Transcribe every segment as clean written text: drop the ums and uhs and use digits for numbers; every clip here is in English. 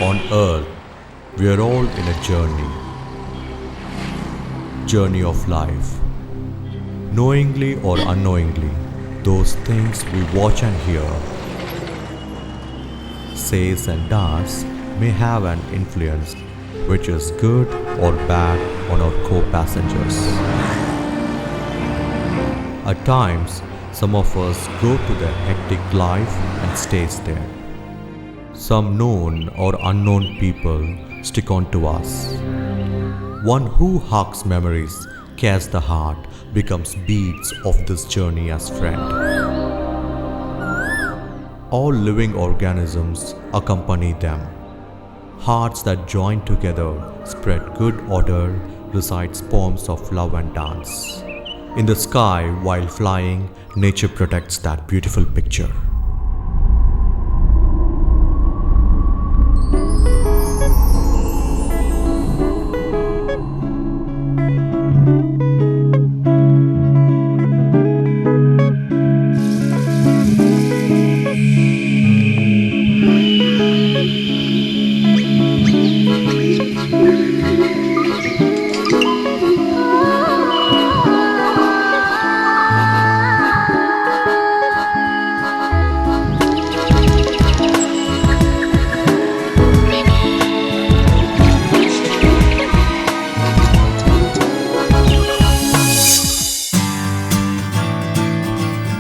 On earth, we are all in a journey of life. Knowingly or unknowingly, those things we watch and hear, says and does may have an influence which is good or bad on our co-passengers. At times, some of us go to the hectic life and stays there. Some known or unknown people stick on to us. One who hugs memories, cares the heart, becomes beads of this journey as friend. All living organisms accompany them. Hearts that join together spread good odor, recites poems of love and dance. In the sky, while flying, nature protects that beautiful picture.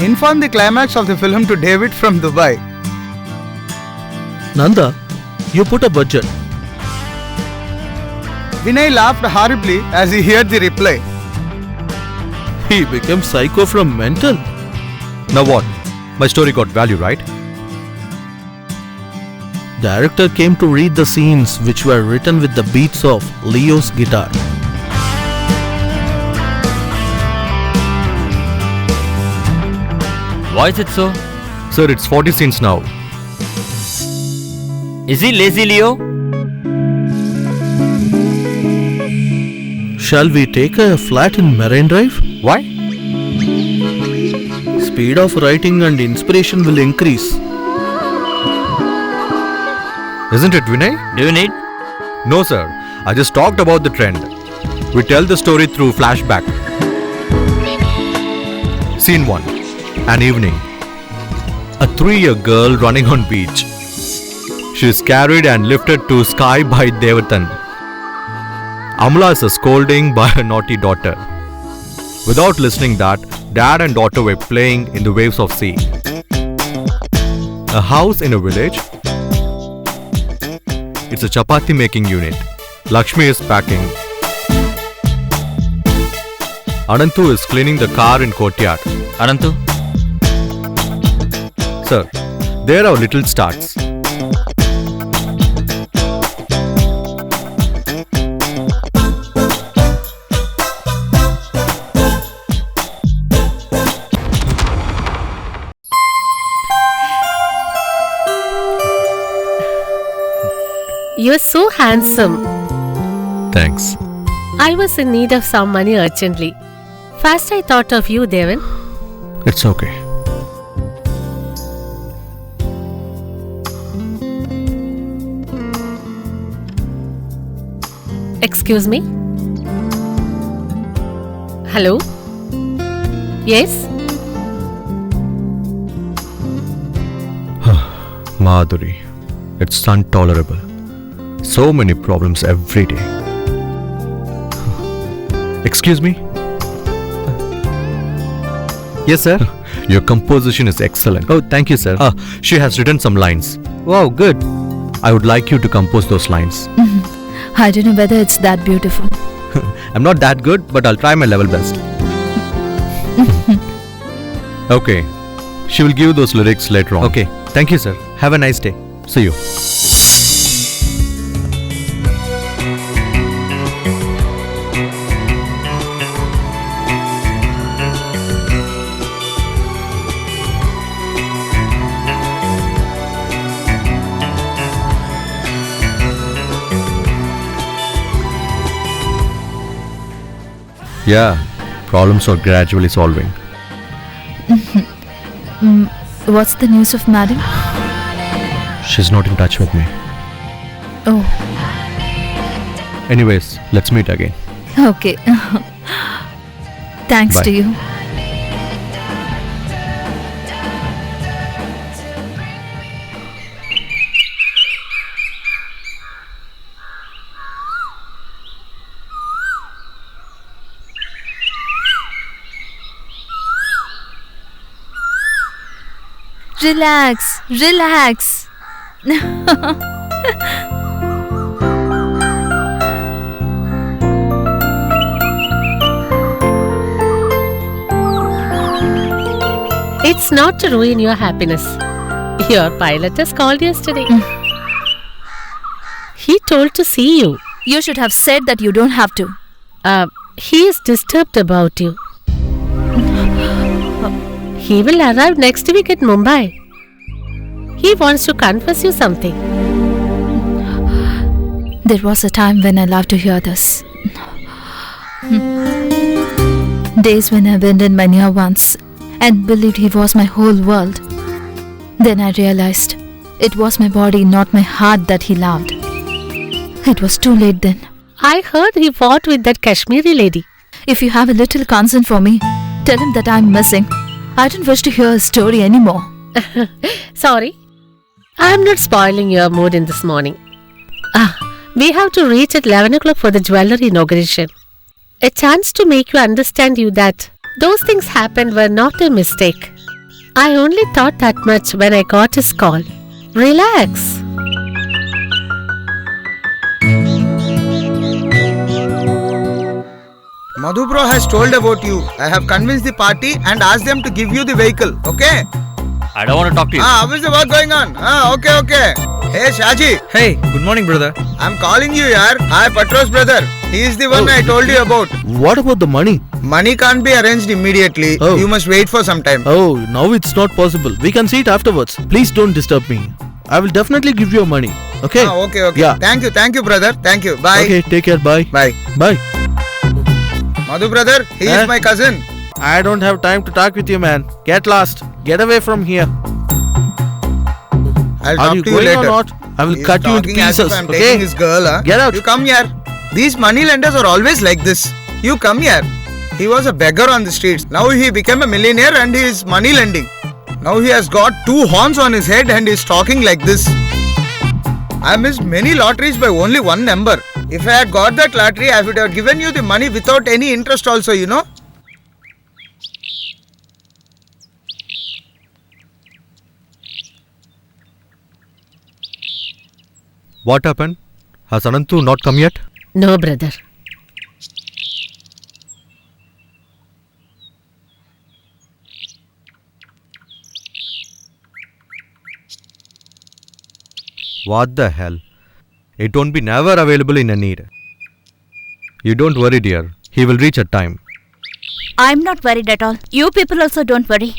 Inform the climax of the film to David from Dubai. Nanda, you put a budget. Vinay laughed horribly as he heard the reply. He became psycho from mental. Now what? My story got value, right? Director came to read the scenes which were written with the beats of Leo's guitar. Why is it so? Sir, it's 40 scenes now. Is he lazy, Leo? Shall we take a flat in Marine Drive? Why? Speed of writing and inspiration will increase. Isn't it, Vinay? Do you need? No, sir. I just talked about the trend. We tell the story through flashback. Scene 1. An evening. A 3-year girl running on beach. She is carried and lifted to sky by Devatan. Amla is scolding by her naughty daughter. Without listening that, dad and daughter were playing in the waves of sea. A house in a village. It's a chapati making unit. Lakshmi is packing. Anantu is cleaning the car in courtyard. Anantu? Sir, there are little starts. You're so handsome. Thanks. I was in need of some money urgently. First I thought of you, Devan. It's okay. Excuse me? Hello? Yes? Madhuri, it's intolerable. So many problems every day. Excuse me? Yes, sir. Your composition is excellent. Oh, thank you, sir. She has written some lines. Wow, good. I would like you to compose those lines. I don't know whether it's that beautiful. I'm not that good, but I'll try my level best. Okay. She will give those lyrics later on. Okay. Thank you, sir. Have a nice day. See you. Yeah, problems are gradually solving. What's the news of madam? She's not in touch with me. Oh, Anyways, let's meet again. okay. Thanks Bye. to you. Relax, relax. It's not to ruin your happiness. Your pilot has called yesterday. He told to see you. You should have said that you don't have to. He is disturbed about you. He will arrive next week at Mumbai. He wants to confess you something. There was a time when I loved to hear this. Days when I abandoned my near ones and believed he was my whole world. Then I realized it was my body, not my heart that he loved. It was too late then. I heard he fought with that Kashmiri lady. If you have a little concern for me, tell him that I'm missing. I don't wish to hear his story anymore. Sorry. I'm not spoiling your mood in this morning. We have to reach at 11 o'clock for the jewellery inauguration. A chance to make you understand you that those things happened were not a mistake. I only thought that much when I got his call. Relax. Madhu bro has told about you. I have convinced the party and asked them to give you the vehicle. Okay? I don't want to talk to you. How is the work going on? Okay. Hey Shaji, Hey, good morning, brother. I'm calling you yaar. Hi Patros brother. He is the one I told you about. What about the money? Money can't be arranged immediately. Oh. You must wait for some time. Oh, now it's not possible. We can see it afterwards. Please don't disturb me. I will definitely give you money. Okay? Okay. Yeah. Thank you brother. Thank you. Bye. Okay, take care. Bye. Bye. Bye. Madhu brother, he is my cousin. I don't have time to talk with you, man. Get lost. Get away from here. I'll Are talk you to you going later. or not? I will He's cut you into talking as if pieces. I'm Okay? taking his girl, huh? Get out. You come here. These money lenders are always like this. You come here. He was a beggar on the streets. Now he became a millionaire and he is money lending. Now he has got 2 horns on his head and is talking like this. I missed many lotteries by only one number. If I had got that lottery, I would have given you the money without any interest also, you know. What happened? Has Anantu not come yet? No, brother. What the hell? It won't be never available in a need. You don't worry, dear. He will reach at time. I'm not worried at all. You people also don't worry.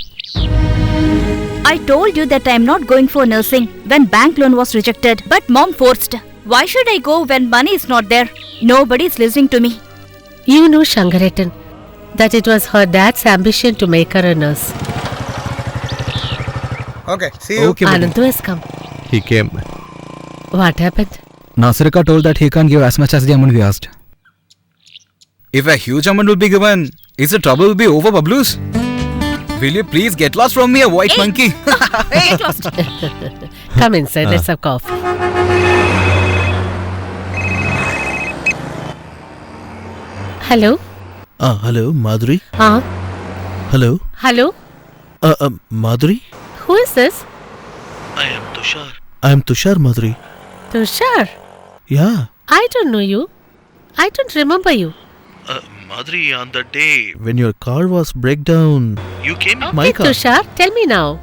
I told you that I'm not going for nursing when bank loan was rejected, but mom forced. Why should I go when money is not there? Nobody's listening to me. You know, Shangaretan, that it was her dad's ambition to make her a nurse. Okay, see you. Okay, buddy. Anantu has come. He came. What happened? Nasirika told that he can't give as much as the amount we asked. If a huge amount will be given, is the trouble will be over, Bablus? Will you please get lost from me, a white monkey? Get lost. Come inside, let's have coffee. Hello? Hello, Madhuri. Hello. Hello? Madhuri. Who is this? I am Tushar, Madhuri. Tushar? Yeah. I don't know you. I don't remember you. Madhuri, on the day when your car was breakdown, you came in my Okay, car. Tushar, tell me now.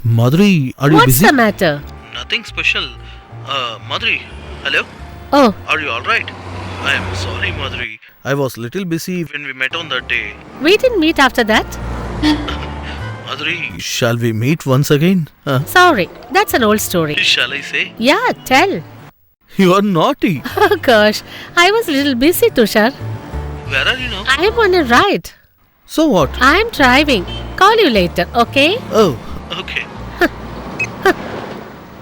Madhuri, are you What's busy? the matter? Nothing special. Madhuri, hello? Oh, Are you alright? I am sorry, Madhuri. I was little busy when we met on that day. we didn't meet after that. Madhuri, shall we meet once again? Sorry, that's an old story. Shall I say? Yeah, tell. You are naughty. Oh gosh, I was a little busy, Tushar. Where are you now? I am on a ride. So what? I am driving. Call you later, okay? Oh, okay.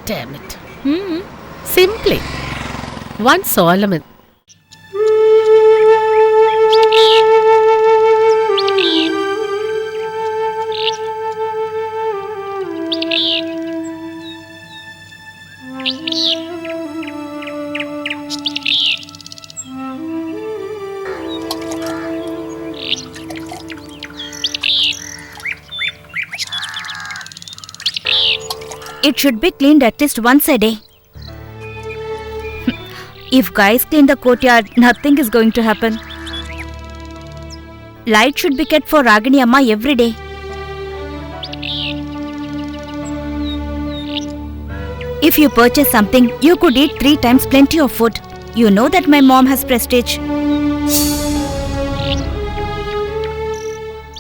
Damn it. Simply. One Solomon. It should be cleaned at least once a day. If guys clean the courtyard, nothing is going to happen. Light should be kept for Ragini Amma every day. If you purchase something, you could eat 3 times plenty of food. You know that my mom has prestige.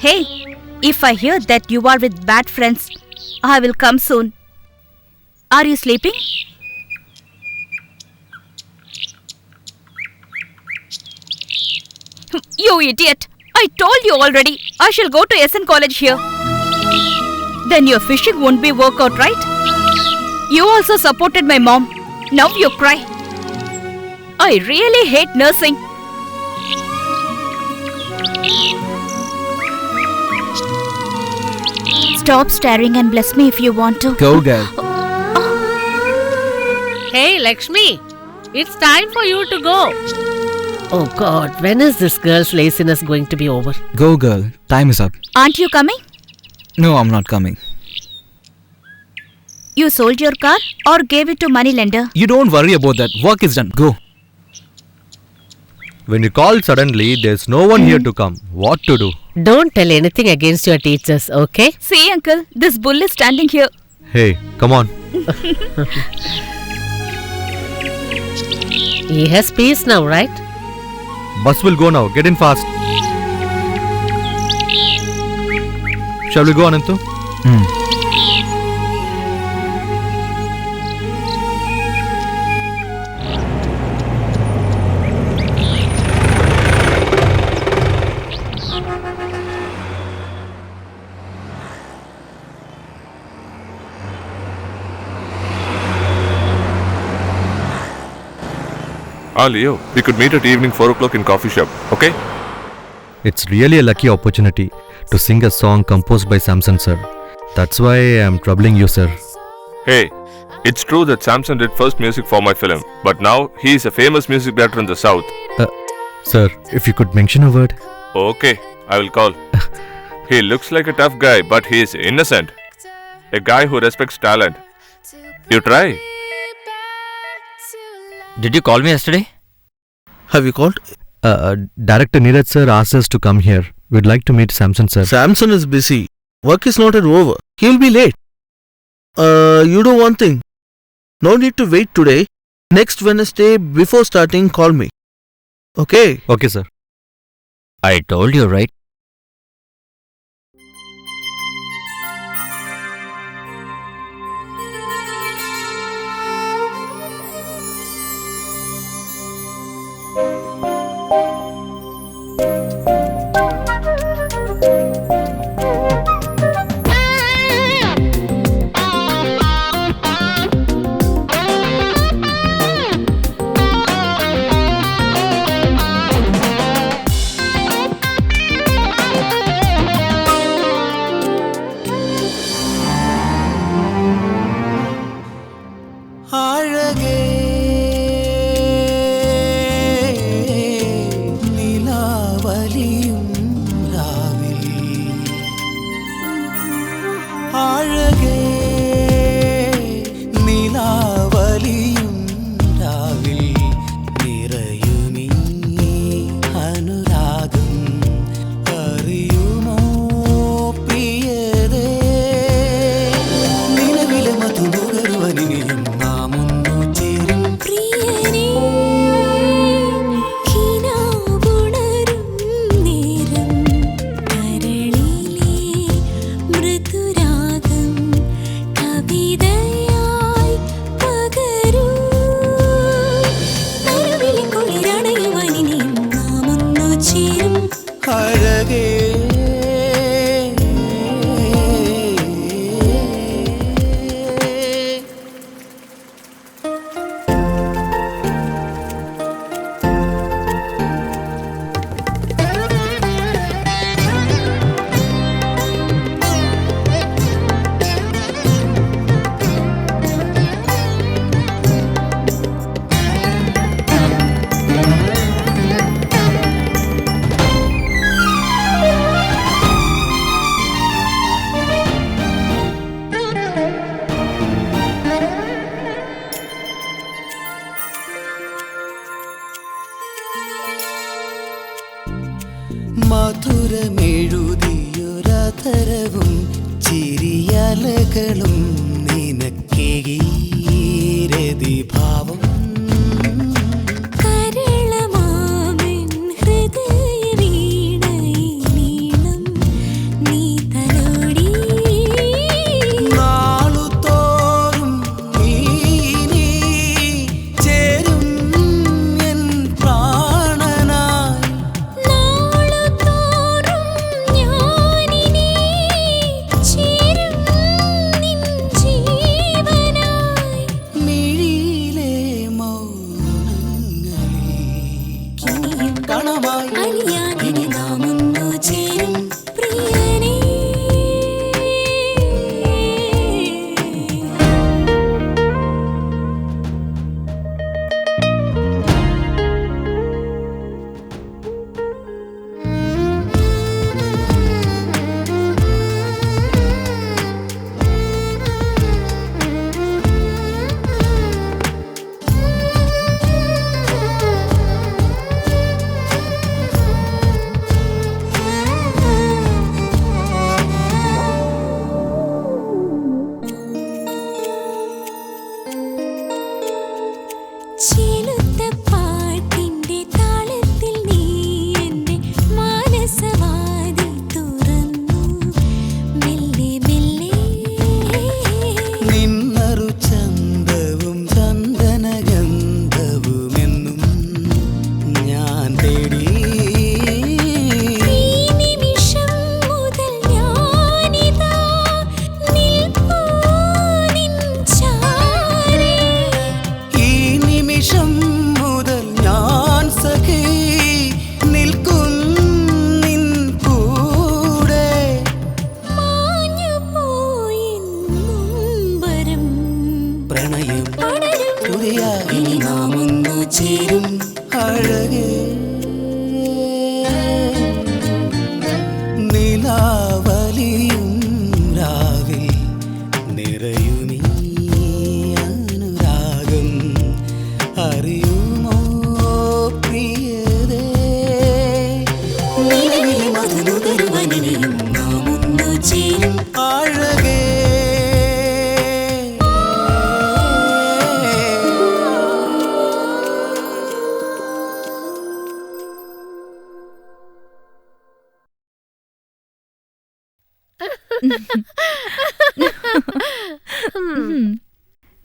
Hey, if I hear that you are with bad friends, I will come soon. Are you sleeping? You idiot! I told you already. I shall go to SN College here. Then your fishing won't be work out, right? You also supported my mom. Now you cry. I really hate nursing. Stop staring and bless me if you want to. Go, girl. Hey, Lakshmi. It's time for you to go. Oh God, when is this girl's laziness going to be over? Go, girl. Time is up. Aren't you coming? No, I'm not coming. You sold your car or gave it to moneylender? You don't worry about that. Work is done. Go. When you call suddenly, there's no one here to come. What to do? Don't tell anything against your teachers, okay? See, uncle, this bull is standing here. Hey, come on. He has peace now, right? Bus will go now. Get in fast. Shall we go, Anantu? Leo, we could meet at evening 4 o'clock in coffee shop, okay? It's really a lucky opportunity to sing a song composed by Samson sir. That's why I'm troubling you, sir. Hey, it's true that Samson did first music for my film, but now he is a famous music director in the south. Sir, if you could mention a word. Okay, I will call. He looks like a tough guy, but he is innocent. A guy who respects talent. You try. Did you call me yesterday? Have you called? Director Neeraj sir asked us to come here. We'd like to meet Samson sir. Samson is busy. Work is not yet over. He'll be late. You do one thing. No need to wait today. Next Wednesday, before starting, call me. Okay? Okay, sir. I told you, right? സകലും നിനക്കേകീരതി ഭാവം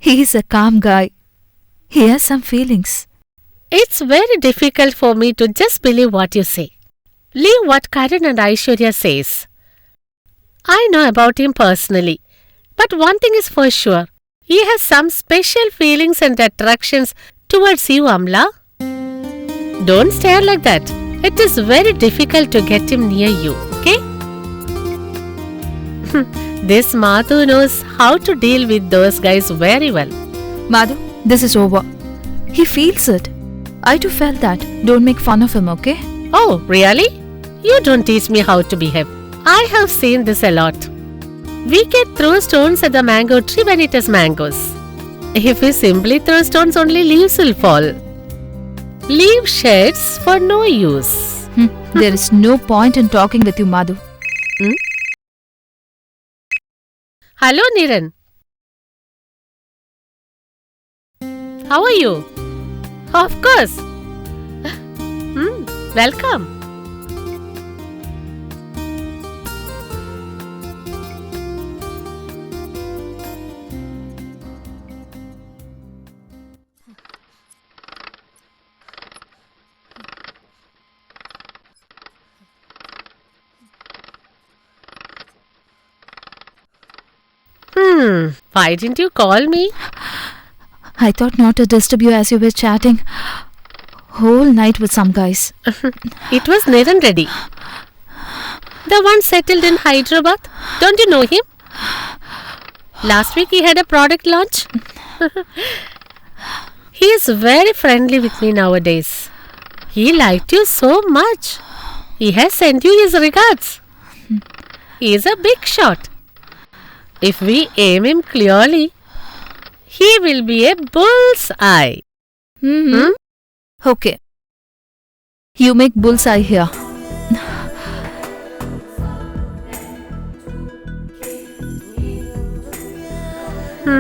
He's a calm guy. He has some feelings. It's very difficult for me to just believe what you say. Leave what Karan and Aishwarya says. I know about him personally. But one thing is for sure. He has some special feelings and attractions towards you, Amla. Don't stare like that. It is very difficult to get him near you, okay? This Madhu knows how to deal with those guys very well. Madhu, this is over. He feels it. I too felt that. Don't make fun of him, okay? Oh, really? You don't teach me how to behave. I have seen this a lot. We can throw stones at the mango tree when it has mangoes. If we simply throw stones, only leaves will fall. Leave sheds for no use. There is no point in talking with you, Madhu. Hello, Niran. How are you? Of course. Welcome. Why didn't you call me? I thought not to disturb you as you were chatting whole night with some guys. It was Niran Reddy. The one settled in Hyderabad. Don't you know him? Last week he had a product launch. He is very friendly with me nowadays. He liked you so much. He has sent you his regards. He is a big shot. If we aim him clearly, he will be a bull's eye. Okay. You make bullseye here. Hi,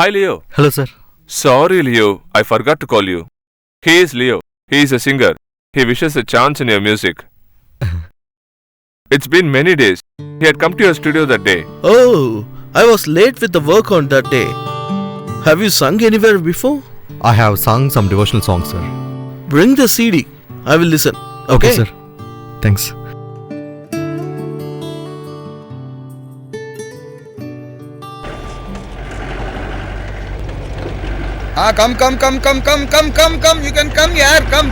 Leo. Hello, sir. Sorry, Leo. I forgot to call you. He is Leo. He is a singer. He wishes a chance in your music. It's been many days. He had come to your studio that day. Oh, I was late with the work on that day. Have you sung anywhere before? I have sung some devotional songs, sir. Bring the CD. I will listen. Okay, sir. Thanks. Come. You can come here. Come.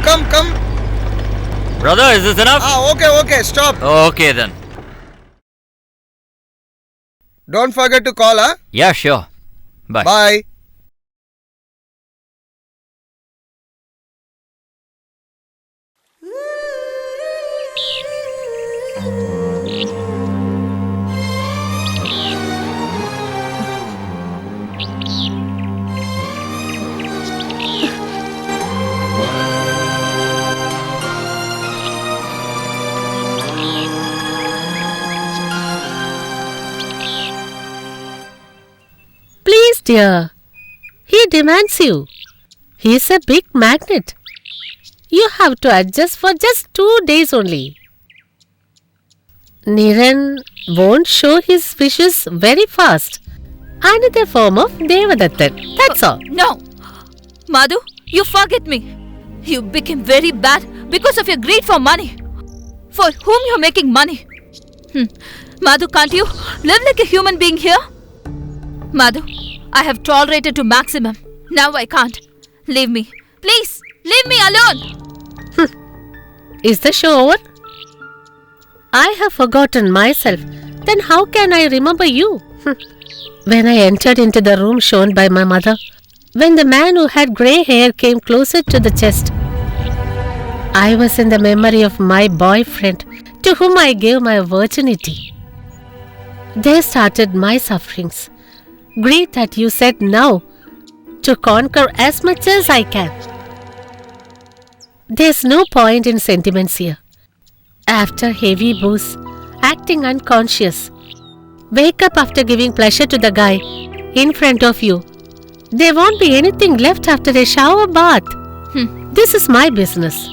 Brother, is this enough? Okay. Stop. Okay then. Don't forget to call, huh? Yeah, sure. Bye. Bye. Please, dear. He demands you. He's a big magnet. You have to adjust for just 2 days only. Niran won't show his wishes very fast. Another form of Devadattan. That's all. No! Madhu, you forget me. You became very bad because of your greed for money. For whom you're making money? Madhu, can't you live like a human being here? Madhu, I have tolerated to maximum. Now I can't. Leave me. Please, leave me alone. Is the show over? I have forgotten myself. Then how can I remember you? When I entered into the room shown by my mother, when the man who had grey hair came closer to the chest, I was in the memory of my boyfriend to whom I gave my virginity. There started my sufferings. Greed that you said now to conquer as much as I can. There's no point in sentiments here. After heavy booze, acting unconscious, wake up after giving pleasure to the guy in front of you. There won't be anything left after a shower bath. This is my business.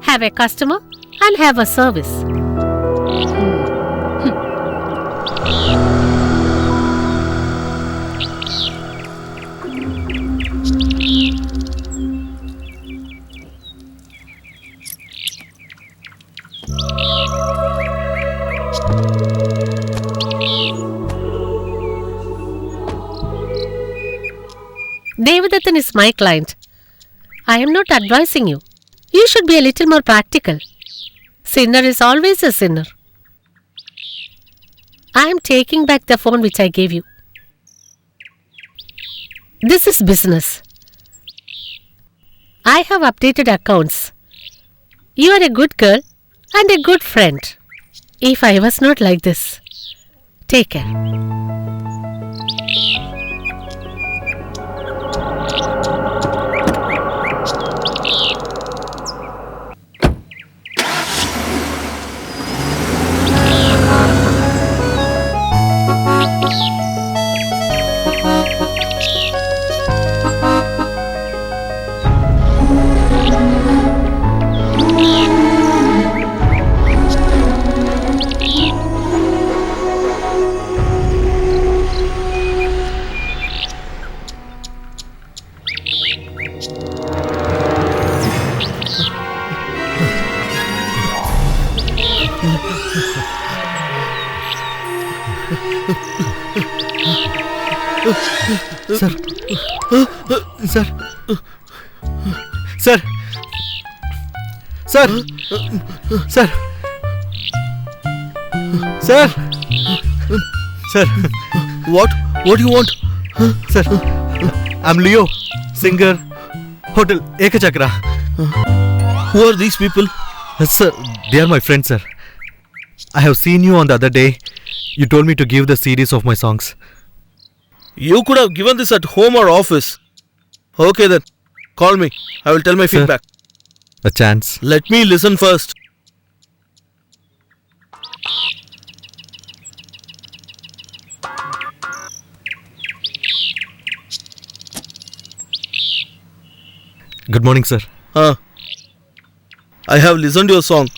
Have a customer and have a service. Devadattan is my client. I am not advising you. You should be a little more practical. Sinner is always a sinner. I am taking back the phone which I gave you. This is business. I have updated accounts. You are a good girl and a good friend. If I was not like this, take care. Sir. Sir. Sir. Sir. Sir. Sir. Sir. What? What do you want? Sir. I'm Leo, singer, Hotel Ekachakra. Who are these people? Sir, they are my friends, sir. I have seen you on the other day. You told me to give the series of my songs. You could have given this at home or office. Okay then. Call me. I will tell my feedback. A chance. Let me listen first. Good morning, sir. I have listened to your song.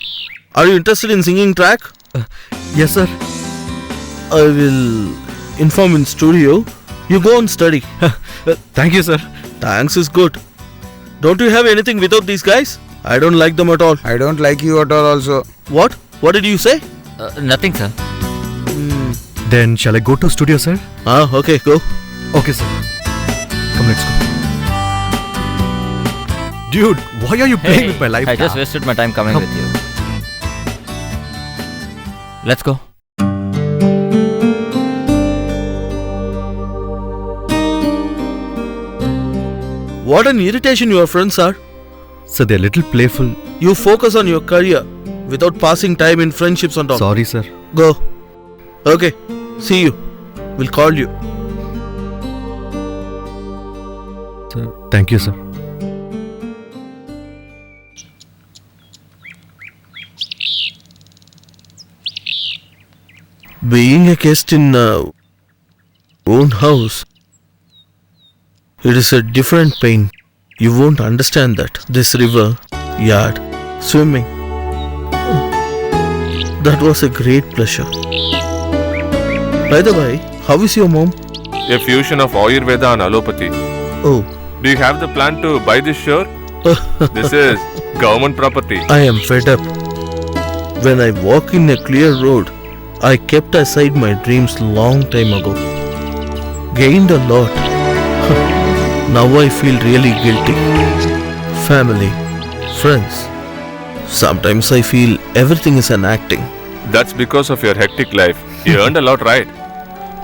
Are you interested in singing track? Yes, sir. I will inform in studio. You go and study. Thank you, sir. Thanks is good. Don't you have anything without these guys? I don't like them at all. I don't like you at all also. What? What did you say? Nothing, sir. Then shall I go to studio, sir? Okay, go. Okay, sir. Come, let's go. Dude, why are you playing with my life? I just now? wasted my time coming Come. with you. Let's go. What an irritation your friends are. Sir, they're a little playful. You focus on your career without passing time in friendships and all. Sorry, sir. Go. Okay. See you. We'll call you. Sir, thank you, sir. Being a guest in own house, it is a different pain. You won't understand that. This river, yard, swimming. That was a great pleasure. By the way, how is your mom? A fusion of Ayurveda and allopathy. Oh, Do you have the plan to buy this shore? This is government property. I am fed up. When I walk in a clear road, I kept aside my dreams long time ago. Gained a lot. Now I feel really guilty. Family, friends. Sometimes I feel everything is an acting. That's because of your hectic life. You earned a lot, right?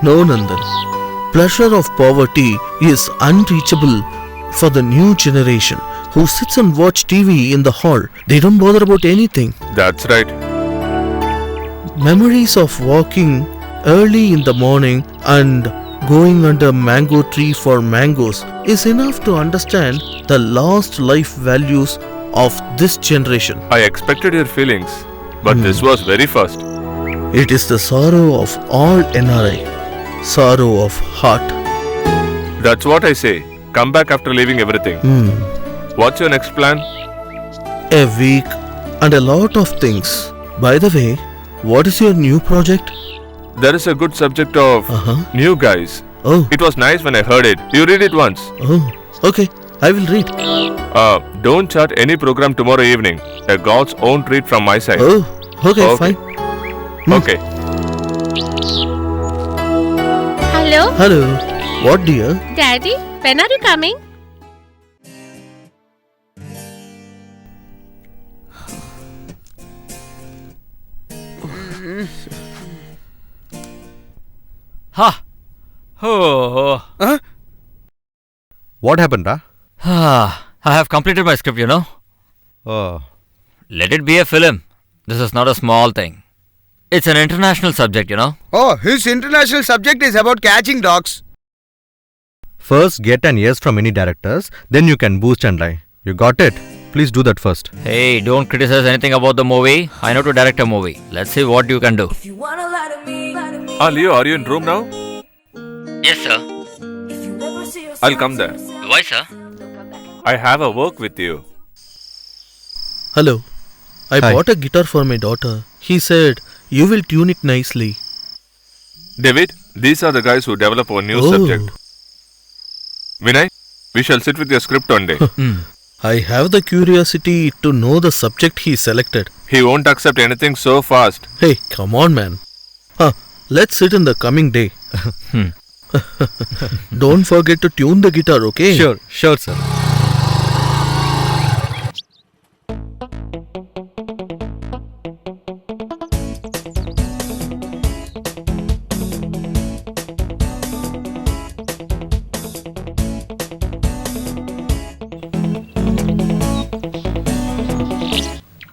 No, Nandan. Pleasure of poverty is unreachable for the new generation who sits and watch TV in the hall. They don't bother about anything. That's right. Memories of walking early in the morning and going under mango tree for mangoes is enough to understand the lost life values of this generation. I expected your feelings, but this was very fast. It is the sorrow of all NRI. Sorrow of heart. That's what I say. Come back after leaving everything. What's your next plan? A week and a lot of things. By the way, what is your new project? There is a good subject of new guys. Oh, It was nice when I heard it. You read it once. Okay. I will read. Don't chart any program tomorrow evening. A God's own treat from my side. Okay, Okay. fine. Okay. Hello? Hello. What, dear? Daddy, when are you coming? Ha! Oh. What happened, huh? I have completed my script, you know. Oh. Let it be a film. This is not a small thing. It's an international subject, you know. Oh, his international subject is about catching dogs. First, get an yes from any directors, then you can boost and lie. You got it? Please do that first. Hey, don't criticize anything about the movie. I know to direct a movie. Let's see what you can do. Leo, are you in room now? Yes, sir. I'll come there. Why, sir? I have a work with you. Hello. I Hi. bought a guitar for my daughter. He said, you will tune it nicely. David, these are the guys who develop our new Oh. subject. Vinay, we shall sit with your script one day. I have the curiosity to know the subject he selected. He won't accept anything so fast. Hey, come on, man. Let's sit in the coming day. Don't forget to tune the guitar, okay? Sure, sir.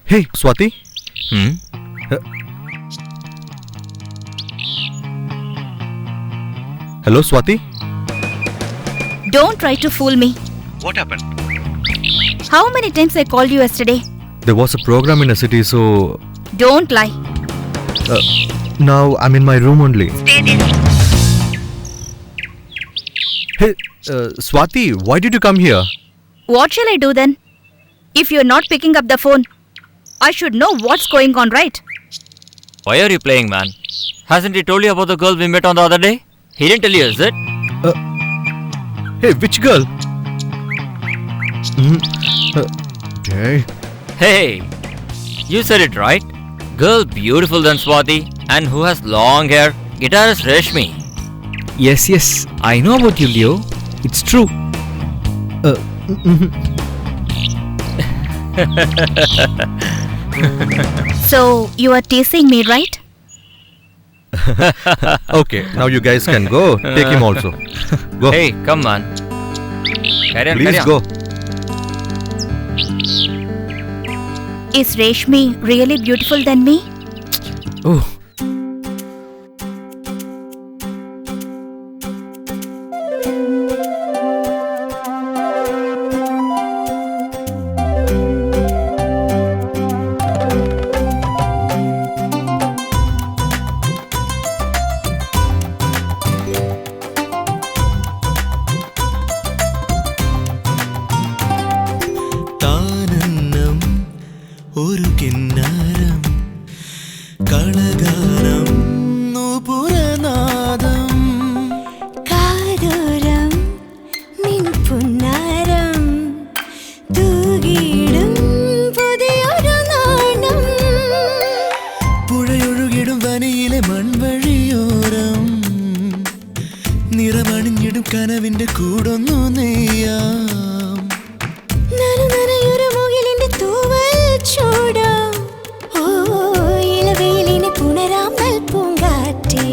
Hey, Swati. Hello, Swati. Don't try to fool me. What happened? How many times I called you yesterday? There was a program in a city, so Don't lie. now I'm in my room only. Stay there. Hey, Swati, why did you come here? What shall I do then? If you're not picking up the phone, I should know what's going on, right? Why are you playing, man? Hasn't he told you about the girl we met on the other day? He didn't tell you, is it? Hey, which girl? Okay. Hey, you said it right. Girl beautiful than Swati and who has long hair. Guitarist Reshmi. Yes, yes. I know about you, Leo. It's true. So, you are teasing me, right? Okay, now you guys can go. Take him also. Go. Hey, come man. Carry on, Please carry on. go. Is Reshmi really beautiful than me? Oh. താനന്നം ഒരു കിന്നാരം കളഗാനം നൂപുരനാദം കാതോരം നിൻ പുന്നാരം തൂകിടും പുതിയൊരു നാണം പുഴയൊഴുകിടും വനയിലെ മൺവഴിയോരം നിറമണിഞ്ഞിടും കനവിന്റെ കൂടൊന്നു നെയ്യാം നനനനയൊരു മുകിലിന്റെ തൂവൽ ചൂടാം ഓ ഇളവെയിലിനെ പുണരാം നൽപൂങ്കാറ്റേ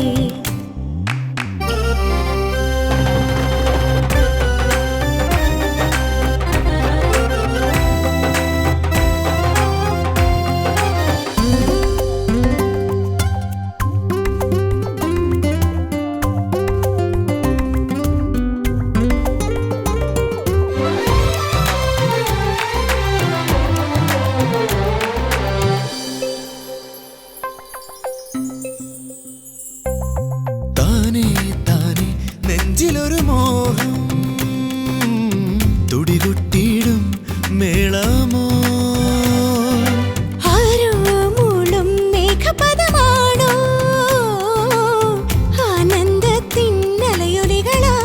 താനേ താനേ നെഞ്ചിലൊരു മോഹം തുടികൊട്ടിയിടും മേളമോ ആരോ മൂളും മേഘപദമാണോ ആനന്ദത്തിന്നലയൊലികളാ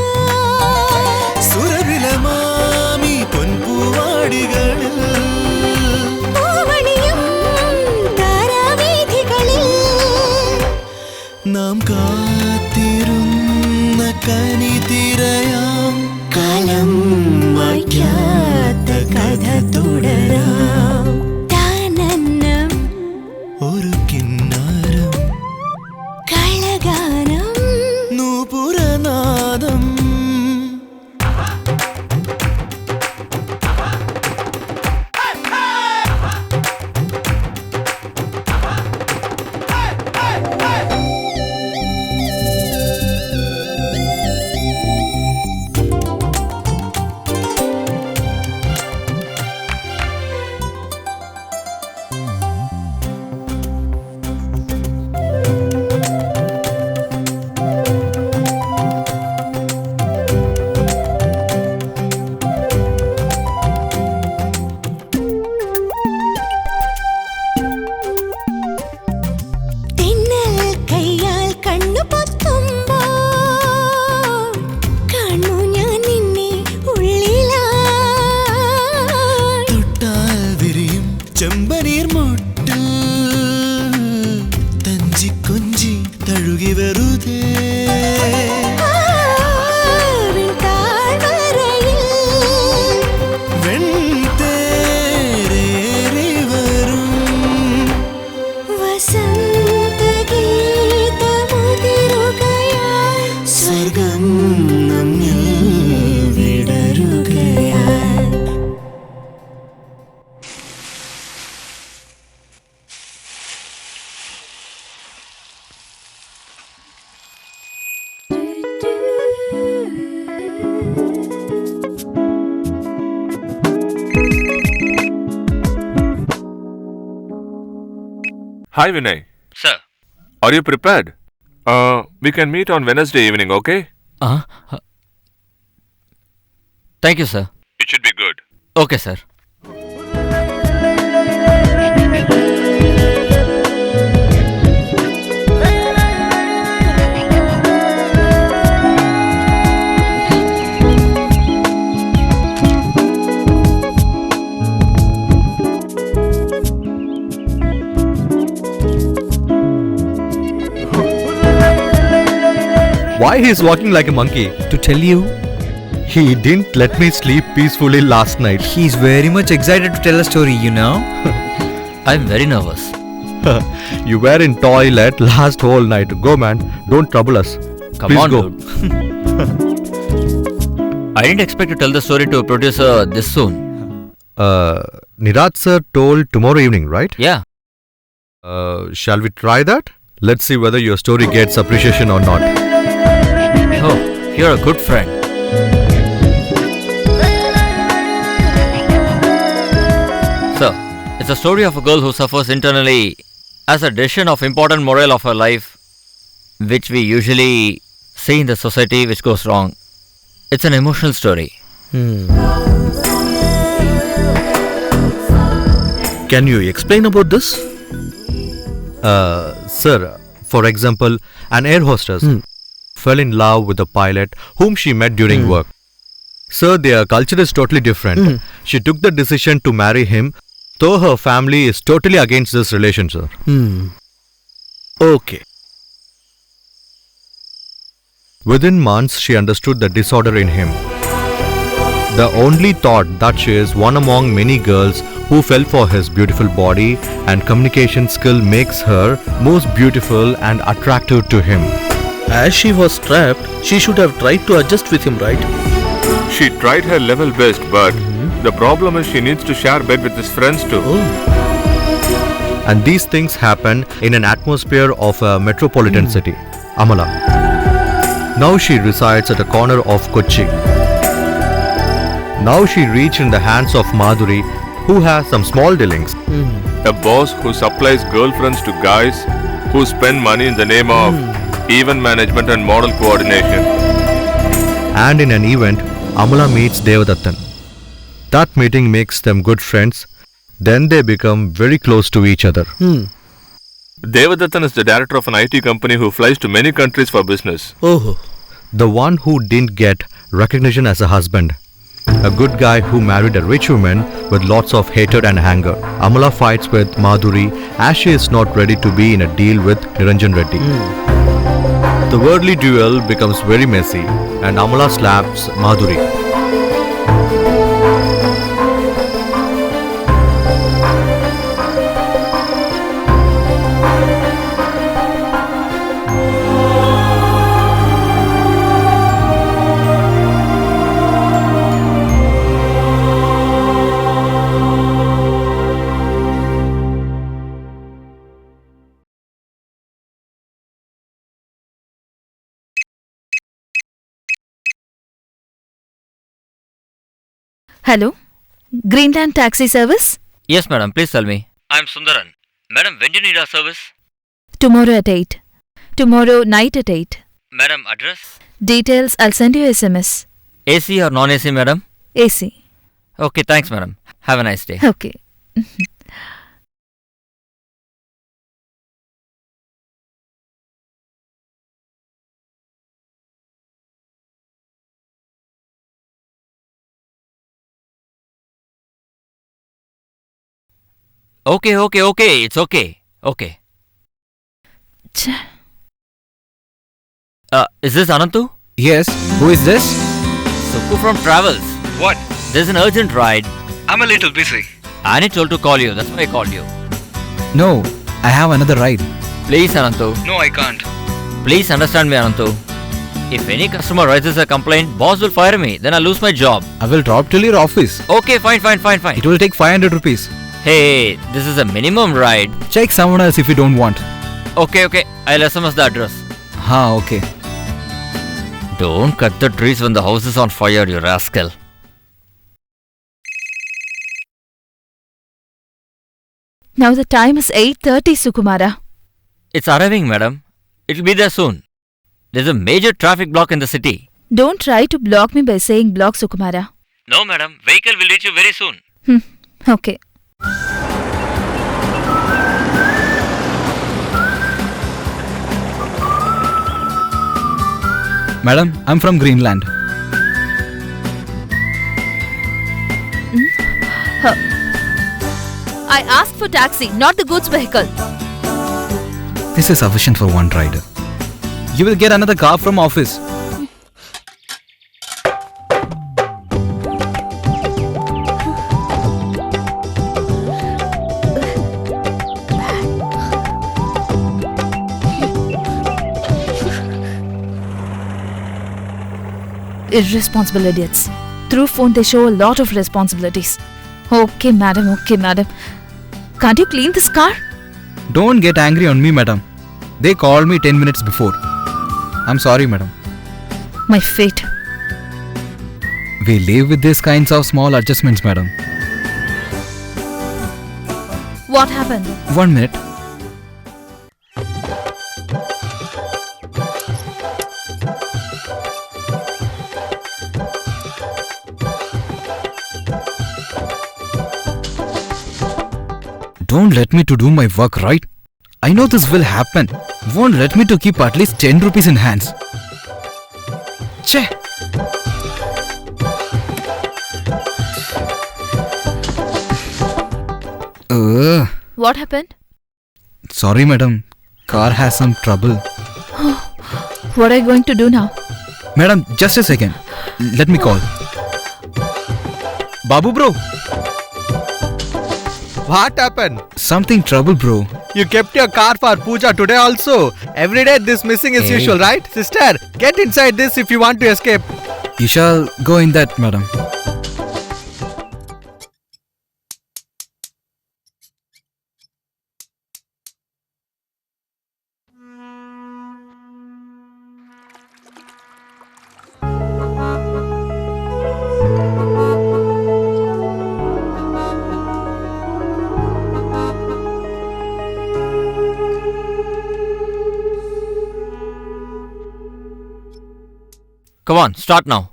സുരവിലമാമി പൊൻപൂവാടികളിൽ പൂവണിയും താരാവീഥികളിൽ നാം കാത്തിരുന്ന കനി തിരയാം കാലം മായ്ക്കാത്ത കഥ തുടരാം താനന്നം ഒരു കിന്നാരം കളഗാനം നൂപുരനാദം തെന്നൽ കൈയാൽ കണ്ണു പൊത്തുമ്പോൾ കാണു ഞാൻ നിന്നെ ഉള്ളിലായി തൊട്ടാൽ വിരിയും ചെമ്പനീർ മുട്ടിൽ തഞ്ചി കൊഞ്ചി തഴുകി വെറുതെ താഴ്വരയിൽ വെൺതേരേറി വരും വസന്തഗീതമുതിരുകയായി സ്വർഗം നമ്മിൽ വിടരുകയായി Hi Vinay. Sir. Are you prepared? We can meet on Wednesday evening, okay? Thank you, sir. It should be good. Okay, sir. Why he's walking like a monkey? To tell you, He didn't let me sleep peacefully last night. he's very much excited to tell a story, you know? I'm very nervous. You were in toilet last whole night. Go man, don't trouble us. Come Please on, go. dude. I didn't expect to tell the story to a producer this soon. Niraj sir told tomorrow evening, right? Yeah. Shall we try that? Let's see whether your story gets appreciation or not. Oh, you're a good friend. So, it's a story of a girl who suffers internally as a decision of important moral of her life, which we usually see in the society which goes wrong. It's an emotional story. Can you explain about this? Sir, for example, an air hostess fell in love with a pilot whom she met during work. Sir, their culture is totally different. She took the decision to marry him, though her family is totally against this relation, sir. Okay. Within months, she understood the disorder in him. The only thought that she is one among many girls who fell for his beautiful body and communication skill makes her most beautiful and attractive to him. As she was trapped, she should have tried to adjust with him, right? She tried her level best, but the problem is she needs to share bed with his friends too. And these things happen in an atmosphere of a metropolitan city, Amala. Now she resides at a corner of Kochi. Now she reached in the hands of Madhuri, who has some small dealings. A boss who supplies girlfriends to guys who spend money in the name of event management and model coordination. And in an event, Amala meets Devadattan. That meeting makes them good friends. Then they become very close to each other. Devadattan is the director of an IT company who flies to many countries for business. Oh. The one who didn't get recognition as a husband. A good guy who married a rich woman with lots of hatred and anger. Amala fights with Madhuri as she is not ready to be in a deal with Niranjan Reddy. The worldly duel becomes very messy and Amala slaps Madhuri. Hello? Greenland Taxi Service? Yes, madam. Please tell me. I'm Sundaran. Madam, when do you need our service? Tomorrow at 8. Tomorrow night at 8. Madam, address? Details I'll send you SMS. AC or non-AC, madam? AC. Okay, thanks, madam. Have a nice day. Okay. Okay. It's okay. Okay. Is this Anantu? Yes. Who is this? Sukku from Travels. What? There's an urgent ride. I'm a little busy. Annie told to call you. That's why I called you. No, I have another ride. Please, Anantu. No, I can't. Please understand me, Anantu. If any customer raises a complaint, boss will fire me. Then I'll lose my job. I will drop till your office. Okay, fine. It will take 500 rupees. Hey, this is a minimum ride. Check someone else if you don't want. Okay. I'll SMS the address. Okay. Don't cut the trees when the house is on fire, you rascal. Now the time is 8:30, Sukumara. It's arriving, madam. It'll be there soon. There's a major traffic block in the city. Don't try to block me by saying block, Sukumara. No, madam. Vehicle will reach you very soon. Okay. Madam, I'm from Greenland. I asked for taxi, not the goods vehicle. This is sufficient for one rider. You will get another car from office. Irresponsible idiots. Through phone they show a lot of responsibilities. Okay, madam. Okay, madam. Can't you clean this car? Don't get angry on me, madam. They called me 10 minutes before. I'm sorry, madam. My fate. We live with these kinds of small adjustments, madam. What happened? 1 minute. Don't let me to do my work, right? I know this will happen. Won't let me to keep at least 10 rupees in hands. Che. What happened? Sorry, madam. Car has some trouble. What are you going to do now? Madam, just a second. Let me call. Babu bro. What happened? Something trouble, bro. You kept your car for puja today also. Every day this missing is Hey. usual, right? Sister, get inside this if you want to escape. You shall go in that, madam. Come on, start now.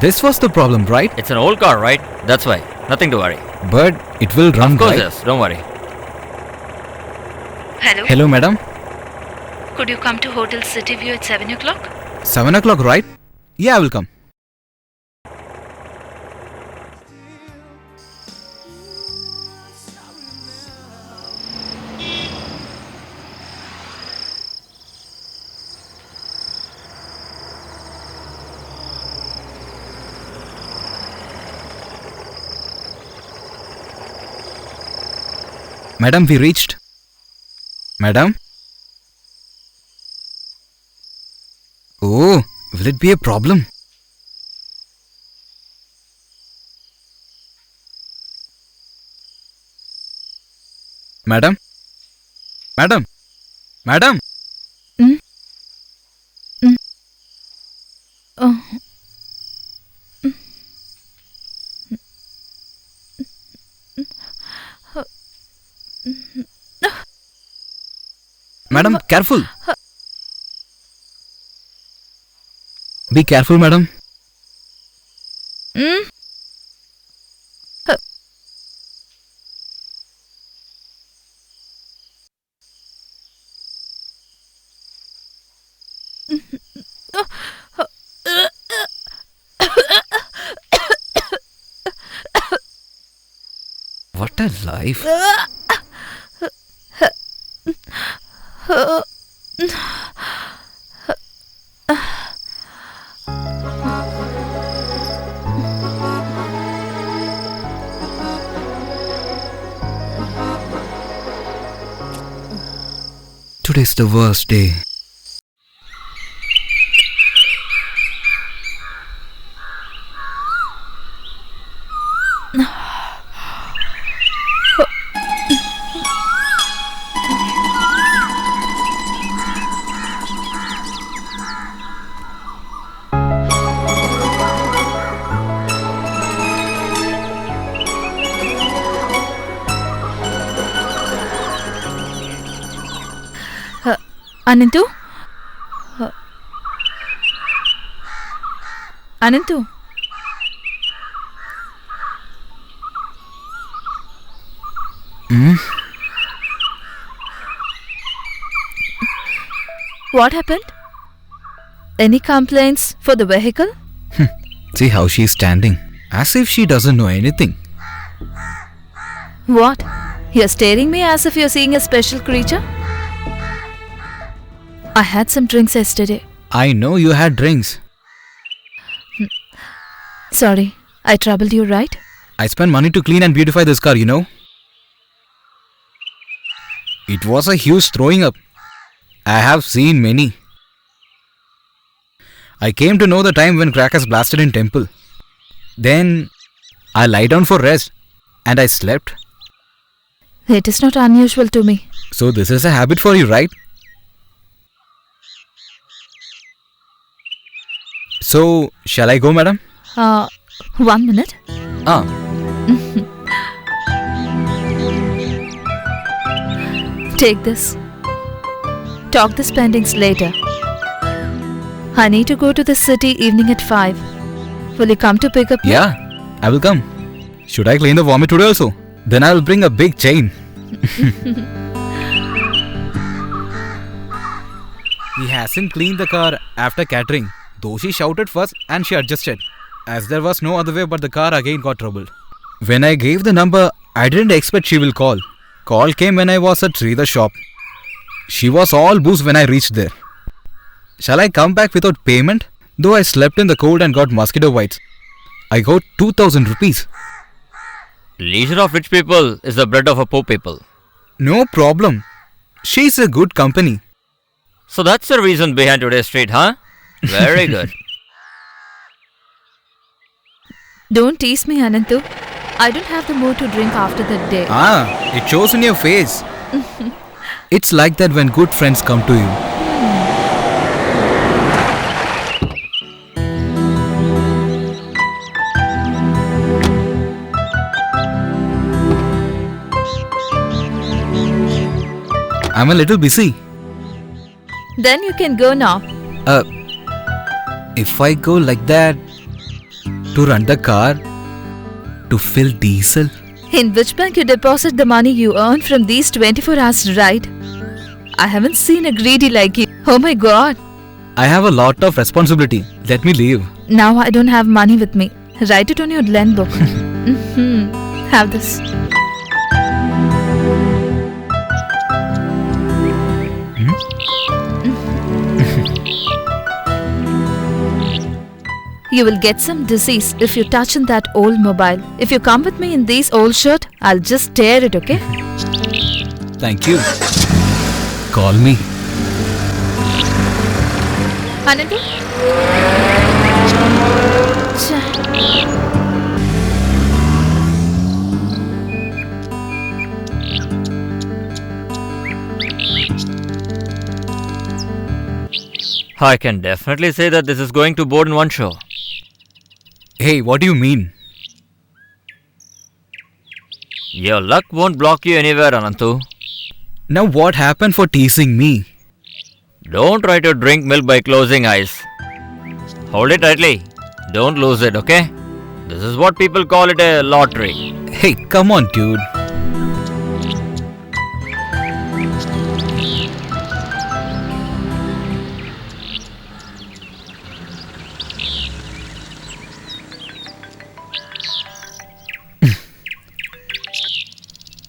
This was the problem, right? It's an old car, right? That's why. Nothing to worry. But it will run, Of course, right? yes. Don't worry. Hello? Hello, madam. Could you come to Hotel City View at 7 o'clock? 7 o'clock, right? Yeah, I will come. Madam, we reached. Madam? Oh, will it be a problem? Madam? Madam? Madam? Oh. Madam, careful. Be careful, madam. What a life. Today's the worst day. Anantu? Anantu? What happened? Any complaints for the vehicle? See how she's standing. As if she doesn't know anything. What? You're staring me as if you're seeing a special creature? I had some drinks yesterday. I know you had drinks. Sorry, I troubled you, right? I spent money to clean and beautify this car, you know. It was a huge throwing up. I have seen many. I came to know the time when crackers blasted in temple. Then I lie down for rest and I slept. It is not unusual to me. So this is a habit for you, right? So, shall I go, madam? 1 minute. Take this. Talk the spendings later. I need to go to the city evening at 5. Will you come to pick up me? Yeah, I will come. Should I clean the vomit today also? Then I will bring a big chain. He hasn't cleaned the car after catering, though she shouted first and she adjusted, as there was no other way but the car again got troubled. When I gave the number, I didn't expect she will call. Call came when I was at Sridhar's shop. She was all booze when I reached there. Shall I come back without payment? Though I slept in the cold and got mosquito bites. I got 2,000 rupees. Leisure of rich people is the bread of a poor people. No problem. She's a good company. So that's the reason behind today's treat, huh? Very good. Don't tease me, Anantu. I don't have the mood to drink after that day. It shows in your face. It's like that when good friends come to you. I'm a little busy. Then you can go now. If I go like that, to run the car, to fill diesel. In which bank you deposit the money you earn from these 24 hours, right? I haven't seen a greedy like you. Oh my god. I have a lot of responsibility. Let me leave. Now I don't have money with me. Write it on your Len book. Have this. You will get some disease if you touch in that old mobile. If you come with me in this old shirt, I'll just tear it, okay? Thank you. Call me. Anantu? I can definitely say that this is going to board in one show. Hey, what do you mean? Your luck won't block you anywhere, Anantu. Now what happened for teasing me? Don't try to drink milk by closing eyes. Hold it tightly. Don't lose it, okay? This is what people call it a lottery. Hey, come on, dude.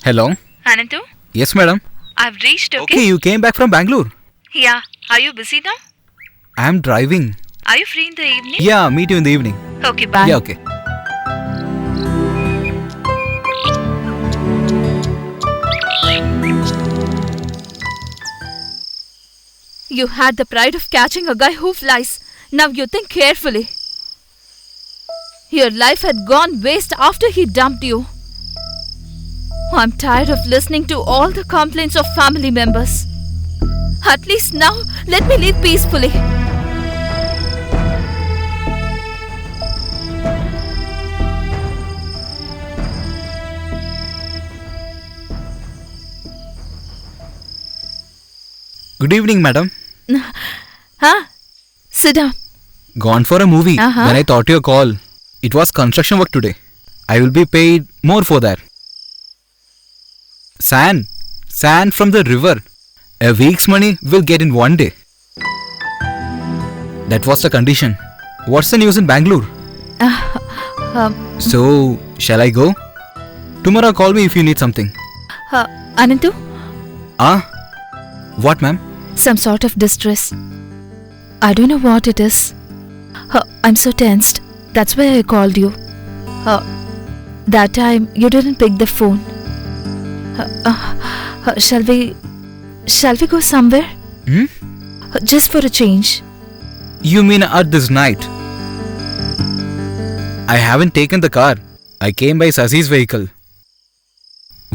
Hello? Anantu? Yes, madam. I've reached, Okay, you came back from Bangalore. Yeah. Are you busy now? I'm driving. Are you free in the evening? Yeah, meet you in the evening. Okay, bye. Yeah, okay. You had the pride of catching a guy who flies. Now you think carefully. Your life had gone waste after he dumped you. I'm tired of listening to all the complaints of family members. At least now, let me live peacefully. Good evening, madam. Huh? Sit down. Gone for a movie. Uh-huh. When I thought your call, it was construction work today. I will be paid more for that. Sand from the river. A week's money will get in one day. That was the condition. What's the news in Bangalore? So, shall I go? Tomorrow call me if you need something. Anantu, What, ma'am? some sort of distress. I don't know what it is. I'm so tensed. That's why I called you. That time you didn't pick the phone. Shall we go somewhere? Just for a change. You mean at this night? I haven't taken the car. I came by Sasi's vehicle.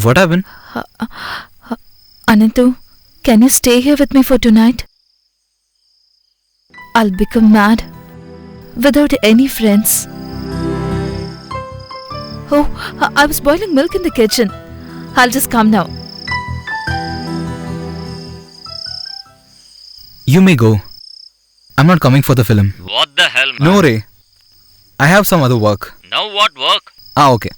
What happened? Anantu, can you stay here with me for tonight? I'll become mad without any friends. Oh, I was boiling milk in the kitchen. I'll just come now. You may go. I'm not coming for the film. What the hell, man? No, Ray. I have some other work. Now what work? Okay.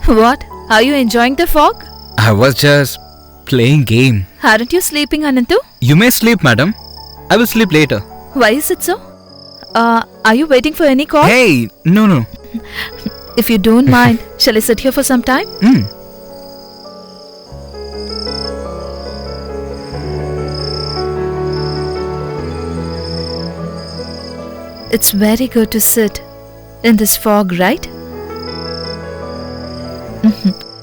What? Are you enjoying the fog? I was just playing game. Aren't you sleeping, Anantu? You may sleep, madam. I will sleep later. Why is it so? Are you waiting for any call? Hey, no. If you don't mind, shall I sit here for some time? It's very good to sit in this fog, right?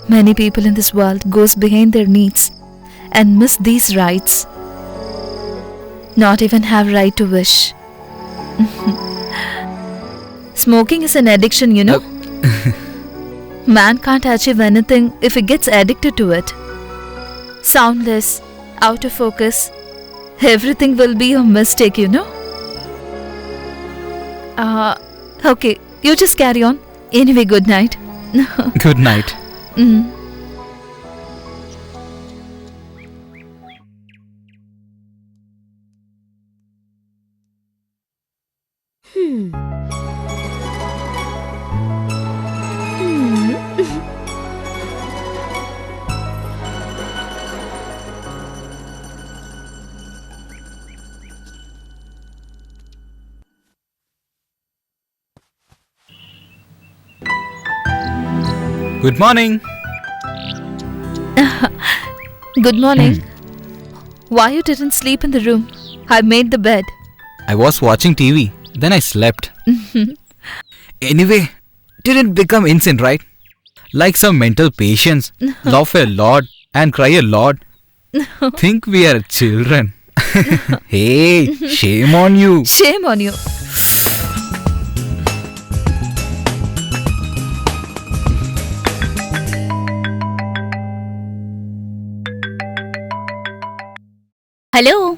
Many people in this world goes behind their needs and miss these rights. Not even have right to wish. Smoking is an addiction, you know. Man can't achieve anything if he gets addicted to it. Soundless, out of focus, everything will be a mistake, you know. Okay, you just carry on. Anyway, good night. Good night. Good morning. Good morning. Why you didn't sleep in the room? I made the bed. I was watching TV. Then I slept. Anyway, didn't become insane, right? Like some mental patients, laugh a lot and cry a lot. Think we are children. Hey, shame on you. Shame on you. Hello?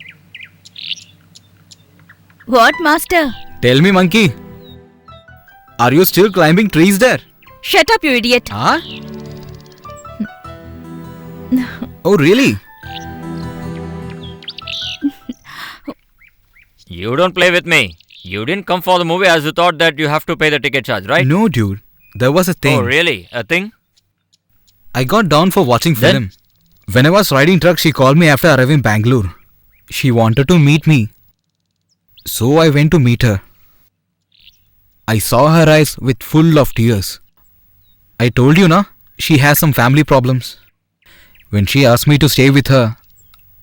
What, master? Tell me, monkey. Are you still climbing trees there? Shut up, you idiot. Huh? Oh, really? You don't play with me. You didn't come for the movie as you thought that you have to pay the ticket charge, right? No, dude. There was a thing. Oh, really? A thing? I got down for watching Then? film. When I was riding truck, she called me after arriving Bangalore. She wanted to meet me. So I went to meet her. I saw her eyes with full of tears. I told you, na, she has some family problems. When she asked me to stay with her,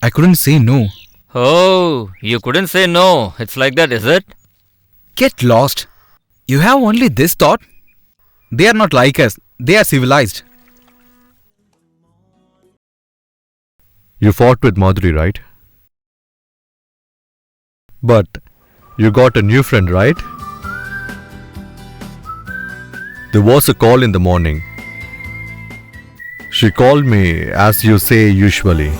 I couldn't say no. Oh, you couldn't say no. It's like that, is it? Get lost. You have only this thought? They are not like us. They are civilized. You fought with Madhuri, right? But you got a new friend, right? There was a call in the morning. She called me as you say usually.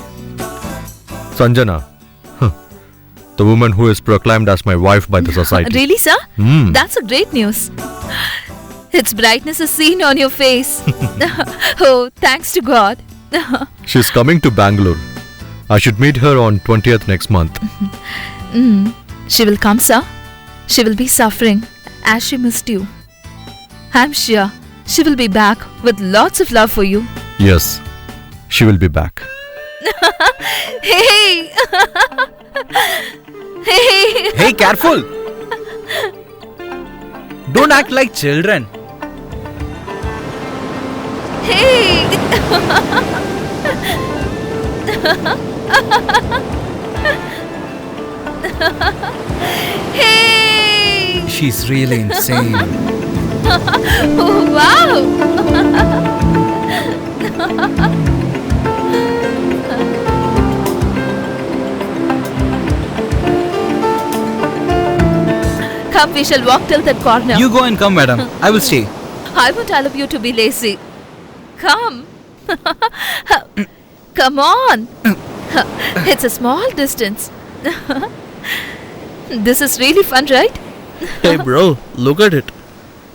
Sanjana. The woman who is proclaimed as my wife by the society. Really, sir? Hmm. That's a great news. Its brightness is seen on your face. Oh, thanks to God. She's coming to Bangalore. I should meet her on 20th next month. She will come, sir. She will be suffering as she missed you. I'm sure she will be back with lots of love for you. Yes, she will be back. Hey! Hey! Hey, careful! Don't act like children. Hey! Hey! She's really insane. Oh, wow! Come, we shall walk till that corner. You go and come, madam. I will stay. I won't allow you to be lazy. Come. Come on. It's a small distance. This is really fun, right? Hey bro, look at it.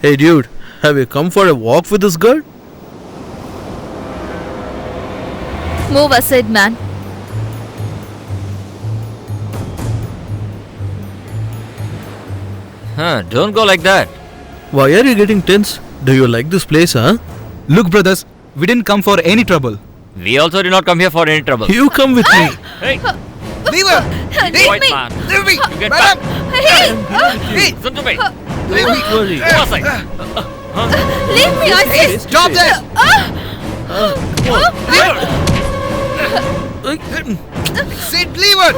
Hey dude, have you come for a walk with this girl? Move aside, man. Don't go like that. Why are you getting tense? Do you like this place, huh? Look, brothers, we didn't come for any trouble. We also did not come here for any trouble. You come with me. Hey, Leave her! Leave white me. man. Leave me! You get Madam! back. Hey! Listen to me. Don't worry. Go aside. Leave me, I say! Stop there! Sid, leave her!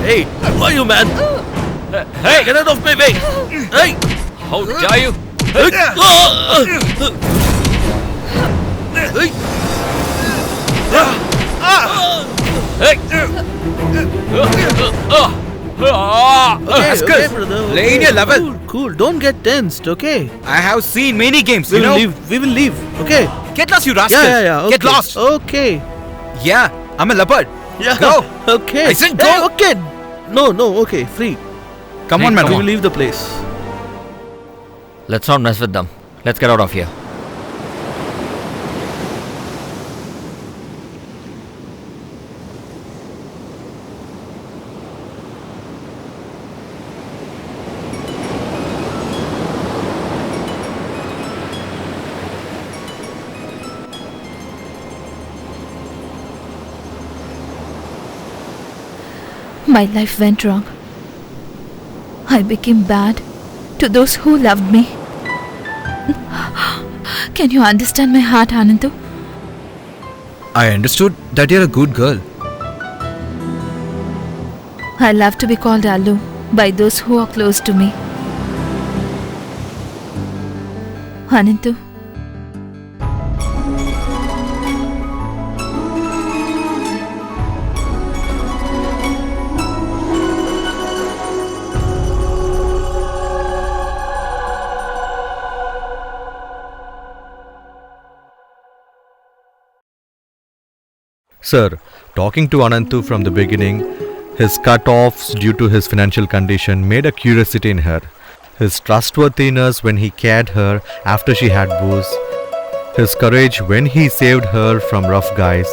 Hey, who are you, man? Hey, Get out of my way! Hey! how dare you? Hey! Okay, brother. Lay in your level. Cool. Don't get tensed, okay? I have seen many games, We you will know. leave. We will leave. Okay? Get lost, you rascal. Yeah. Okay. Get lost. Okay. Yeah, I'm a leopard. Yeah. Go. Okay. I said Hey, go. okay. No. Okay. Free. Come on, We madam. will leave the place. Let's not mess with them. Let's get out of here. My life went wrong. I became bad to those who loved me. Can you understand my heart, Anandu? I understood that you're a good girl. I love to be called Alu by those who are close to me. Anandu, Sir, talking to Anantu from the beginning, his cut-offs due to his financial condition made a curiosity in her. His trustworthiness when he cared her after she had booze. His courage when he saved her from rough guys.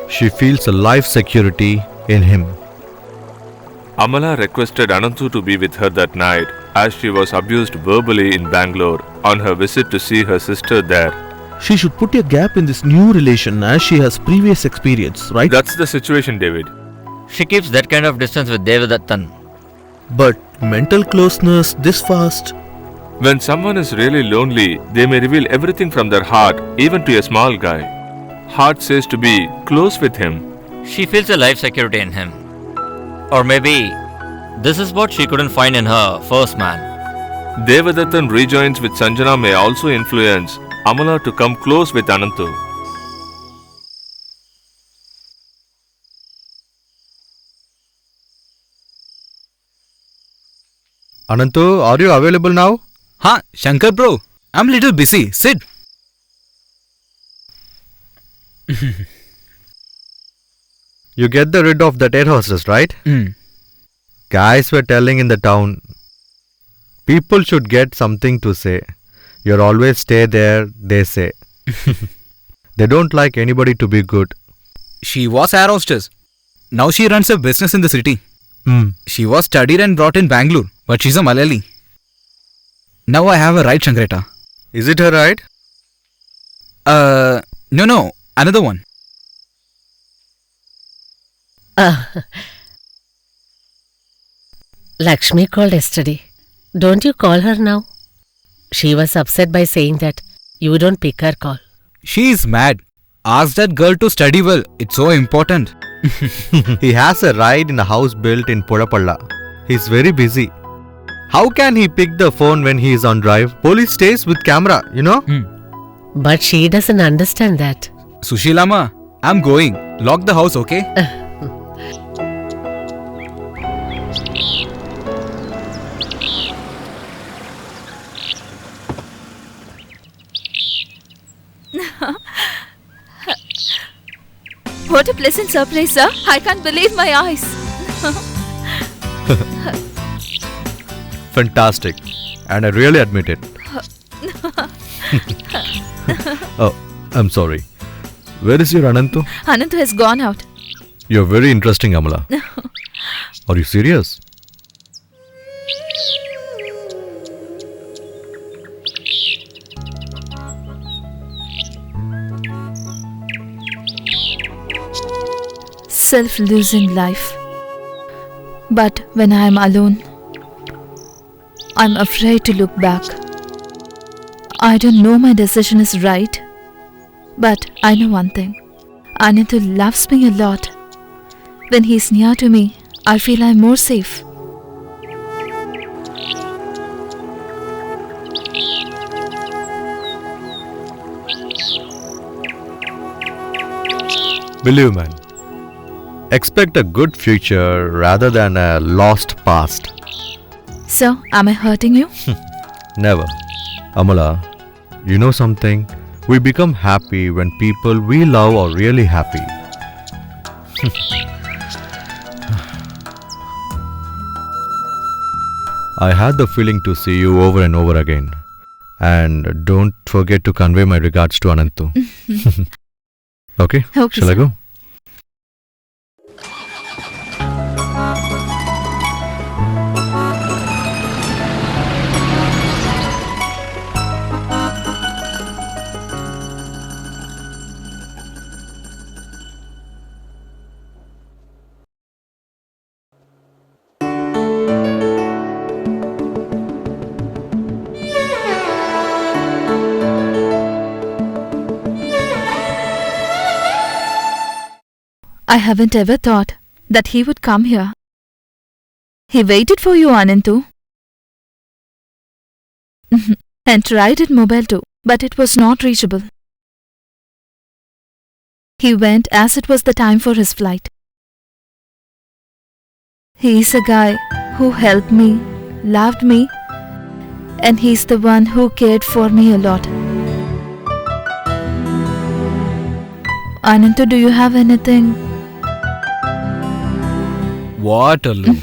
She feels a life security in him. Amala requested Anantu to be with her that night as she was abused verbally in Bangalore on her visit to see her sister there. She should put a gap in this new relation as she has previous experience, right? That's the situation, David. She keeps that kind of distance with Devadattan. But mental closeness this fast? When someone is really lonely, they may reveal everything from their heart, even to a small guy. Heart says to be close with him. She feels a life security in him. Or maybe this is what she couldn't find in her first man. Devadattan rejoins with Sanjana may also influence Amala to come close with Anantu. Anantu, are you available now? Huh, Shankar bro, I'm a little busy. Sit. You get the rid of that air hostess, right? Guys were telling in the town, people should get something to say. You're always stay there, they say. They don't like anybody to be good. She was air hostess. Now she runs a business in the city. She was studied and brought in Bangalore, but she's a Malayali. Now I have a right, Shankreta. Is it her right? No, another one. Lakshmi called yesterday. Don't you call her now? She was upset by saying that you don't pick her call. She is mad. Ask that girl to study well. It's so important. He has a ride in a house built in Pudapalla. He's very busy. How can he pick the phone when he is on drive? Police stays with camera, you know? But she doesn't understand that. Sushilama, I'm going. Lock the house, okay? What a pleasant surprise, sir. I can't believe my eyes. Fantastic. And I really admit it. Oh, I'm sorry. Where is your Anantu? Anantu has gone out. You're very interesting, Amala. Are you serious? Self-losing life. But when I am alone, I'm afraid to look back. I don't know my decision is right, but I know one thing. Anantu loves me a lot. When he's near to me, I feel I'm more safe. Believe man. Expect a good future rather than a lost past. So, am I hurting you? Never. Amala, you know something? We become happy when people we love are really happy. I had the feeling to see you over and over again. And don't forget to convey my regards to Anantu. Okay? Okay, Shall I sir. go? I haven't ever thought that he would come here. He waited for you, Anantu. And tried it mobile too, but it was not reachable. He went as it was the time for his flight. He is a guy who helped me, loved me, and he's the one who cared for me a lot. Anantu, do you have anything? Waterloo.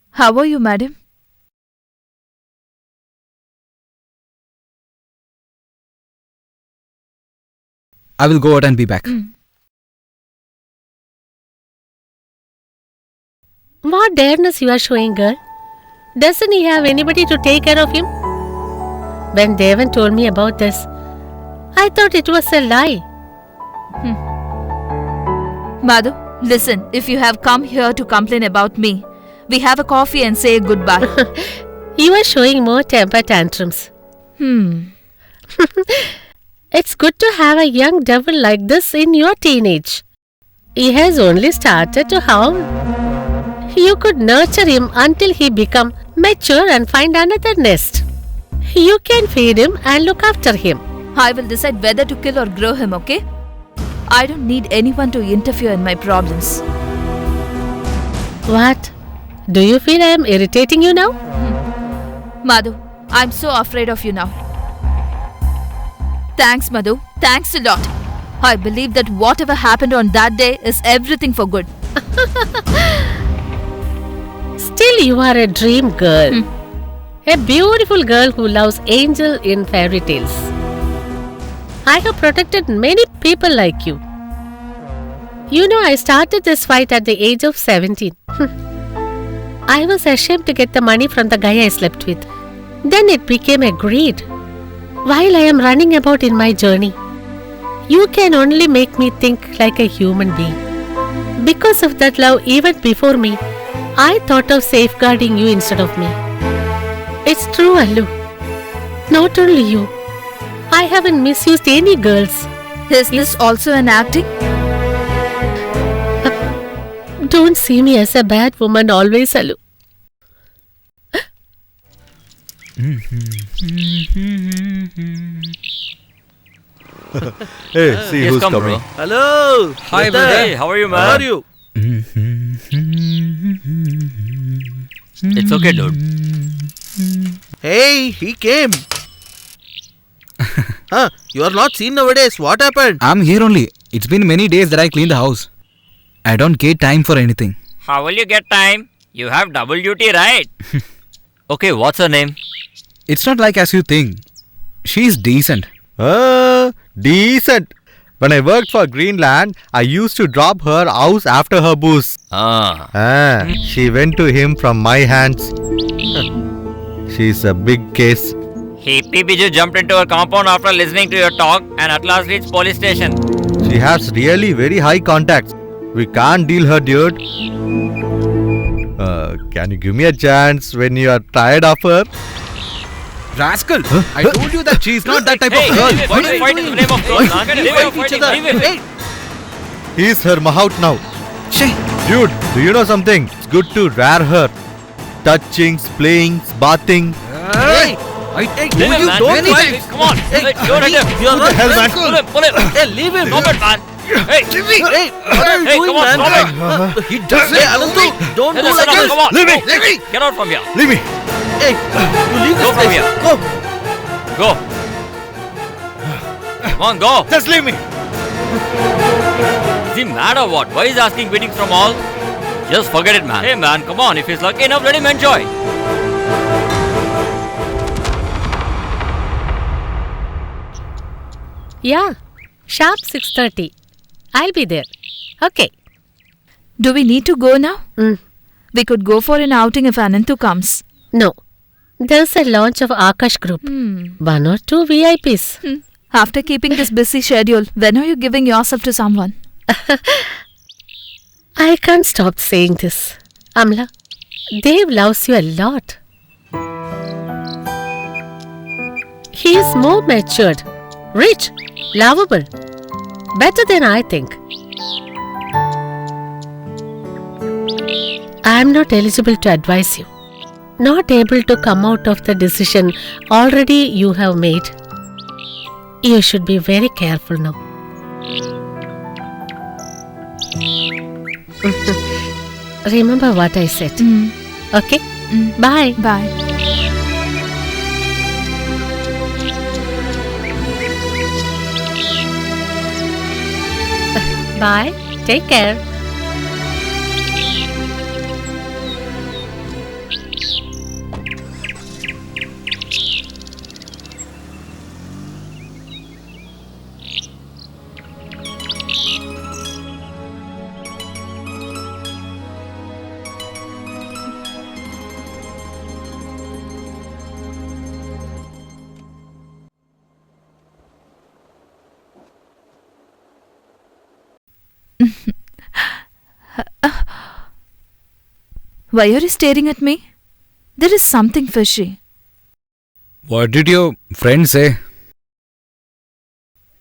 How are you, madam? I will go out and be back. What dareness you are showing, girl. Doesn't he have anybody to take care of him? When Devan told me about this, I thought it was a lie. Madhu, listen, if you have come here to complain about me, we have a coffee and say goodbye. You are showing more temper tantrums. It's good to have a young devil like this in your teenage. He has only started to howl. You could nurture him until he become mature and find another nest. You can feed him and look after him. I will decide whether to kill or grow him, okay? I don't need anyone to interfere in my problems. What? Do you feel I am irritating you now? Madhu, I'm so afraid of you now. Thanks, Madhu. Thanks a lot. I believe that whatever happened on that day is everything for good. Still, you are a dream girl. A beautiful girl who loves angel in fairy tales. I have protected many people like you. You know, I started this fight at the age of 17. I was ashamed to get the money from the guy I slept with. Then it became a greed. While I am running about in my journey, you can only make me think like a human being. Because of that love, even before me, I thought of safeguarding you instead of me. It's true, Allu. Not only you. I haven't misused any girls. Is this also an acting? Don't see me as a bad woman always, Allu. Hey, see Yes, who's come, coming. bro. Hello. Hi, brother. Hey, how are you, man? How are you? It's okay, dude. Hey, he came. You are not seen nowadays. What happened? I'm here only. It's been many days that I clean the house. I don't get time for anything. How will you get time? You have double duty, right? Okay, what's her name? It's not like as you think. She's decent. Decent. When I worked for Greenland, I used to drop her house after her booze. She went to him from my hands. She's a big case. Hippie Biju jumped into her compound after listening to your talk and at last reached police station. She has really very high contacts. We can't deal her, dude. Can you give me a chance when you are tired of her? Rascal! I told you that she's not that type of girl. Why do you fight in the name of girls, man? Leave it. He's her mahout now. Dude, do you know something? It's good to wear her. Touchings, playings, bathing. Hey! I told Leave him, you man. don't Leave fight. him. Come on. Hey, you're right there. You are not hell, man? Pull him. Hey, leave him. Stop it, man. Hey, Hey, what are you Hey, doing, come on, man? stop He does Hey, Anantu, don't Hey, do listen like up, this. come on. Leave me. Leave me. Get out from here. Leave me. Hey, you leave Go this from place. here. Go. Go. Come on, go. Just leave me. Is he mad or what? Why is he asking beatings from all? Just forget it, man. Hey, man, come on. If he's lucky enough, let him enjoy. Yeah, sharp 6:30. I'll be there. Okay. Do we need to go now? Mm. We could go for an outing if Anantu comes. No. There's a launch of Akash Group. 1 or 2 VIPs. After keeping this busy schedule, when are you giving yourself to someone? I can't stop saying this. Amla, Dave loves you a lot. He is more matured, rich, lovable. Better than I think. I am not eligible to advise you. Not able to come out of the decision already you have made. You should be very careful now. Remember what I said. Okay? Bye. Bye. Bye. Take care. Why are you staring at me? There is something fishy. What did your friend say?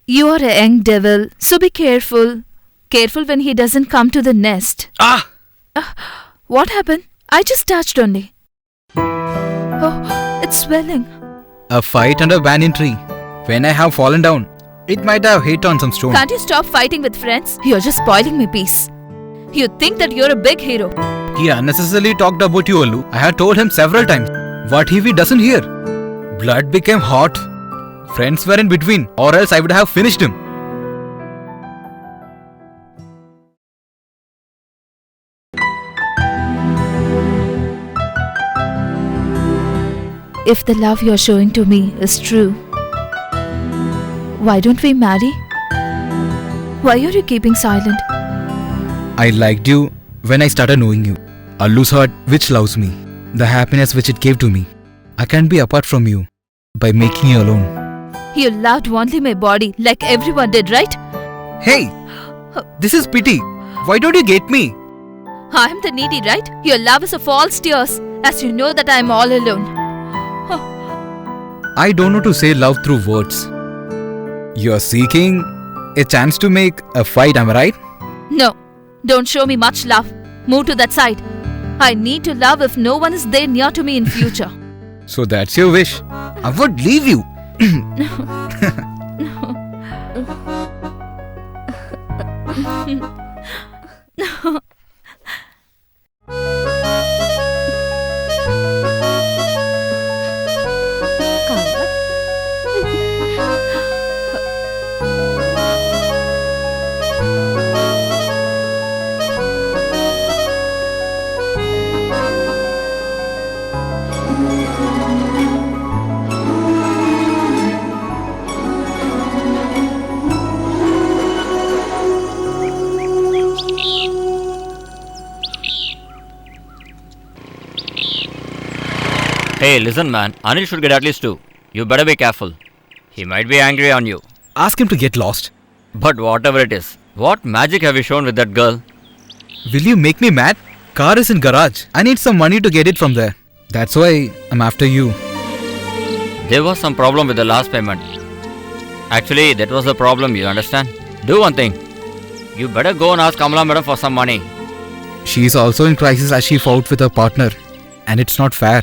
You are a young devil, so be careful. Careful when he doesn't come to the nest. Ah! What happened? I just touched only. Oh, it's swelling. A fight under a banyan tree. When I have fallen down, It might have hit on some stone. Can't you stop fighting with friends? You're just spoiling my peace. You think that you're a big hero. He unnecessarily talked about you, Allu. I had told him several times. What if he doesn't hear? Blood became hot. Friends were in between, or else I would have finished him. If the love you're showing to me is true, why don't we marry? Why are you keeping silent? I liked you when I started knowing you. Allu's heart which loves me. The happiness which it gave to me. I can't be apart from you by making you alone. You loved only my body like everyone did, right? Hey! This is pity. Why don't you get me? I'm the needy, right? Your love is a false tears, as you know that I'm all alone. I don't know to say love through words. You're seeking a chance to make a fight, am I right? No, don't show me much love. Move to that side. I need to love if no one is there near to me in future. So that's your wish. I would leave you. Hey, listen man, Anil should get at least 2. You better be careful. He might be angry on you. Ask him to get lost. But whatever it is, what magic have you shown with that girl? Will you make me mad? Car is in garage. I need some money to get it from there. That's why I'm after you. There was some problem with the last payment. Actually, that was the problem, you understand? Do one thing. You better go and ask Kamala madam for some money. She's also in crisis as she fought with her partner. And it's not fair.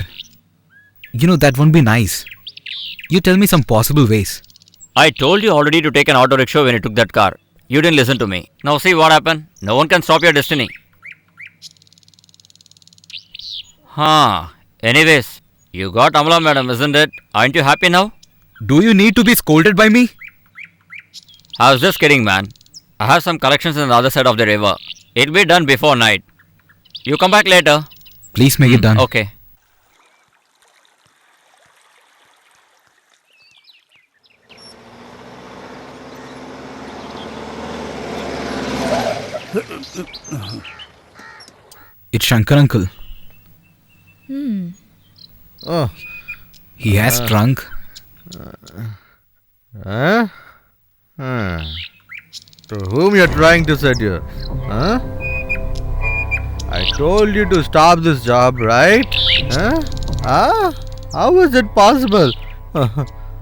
You know, that won't be nice. You tell me some possible ways. I told you already to take an auto rickshaw when you took that car. You didn't listen to me. Now see what happened. No one can stop your destiny. Anyways, you got Amla madam, isn't it? Aren't you happy now? Do you need to be scolded by me? I was just kidding, man. I have some collections on the other side of the river. It'll be done before night. You come back later. Please make it done. Okay. It's Shankar uncle. Oh. He has drunk. To whom you're trying to seduce? Huh? I told you to stop this job, right? How is it possible?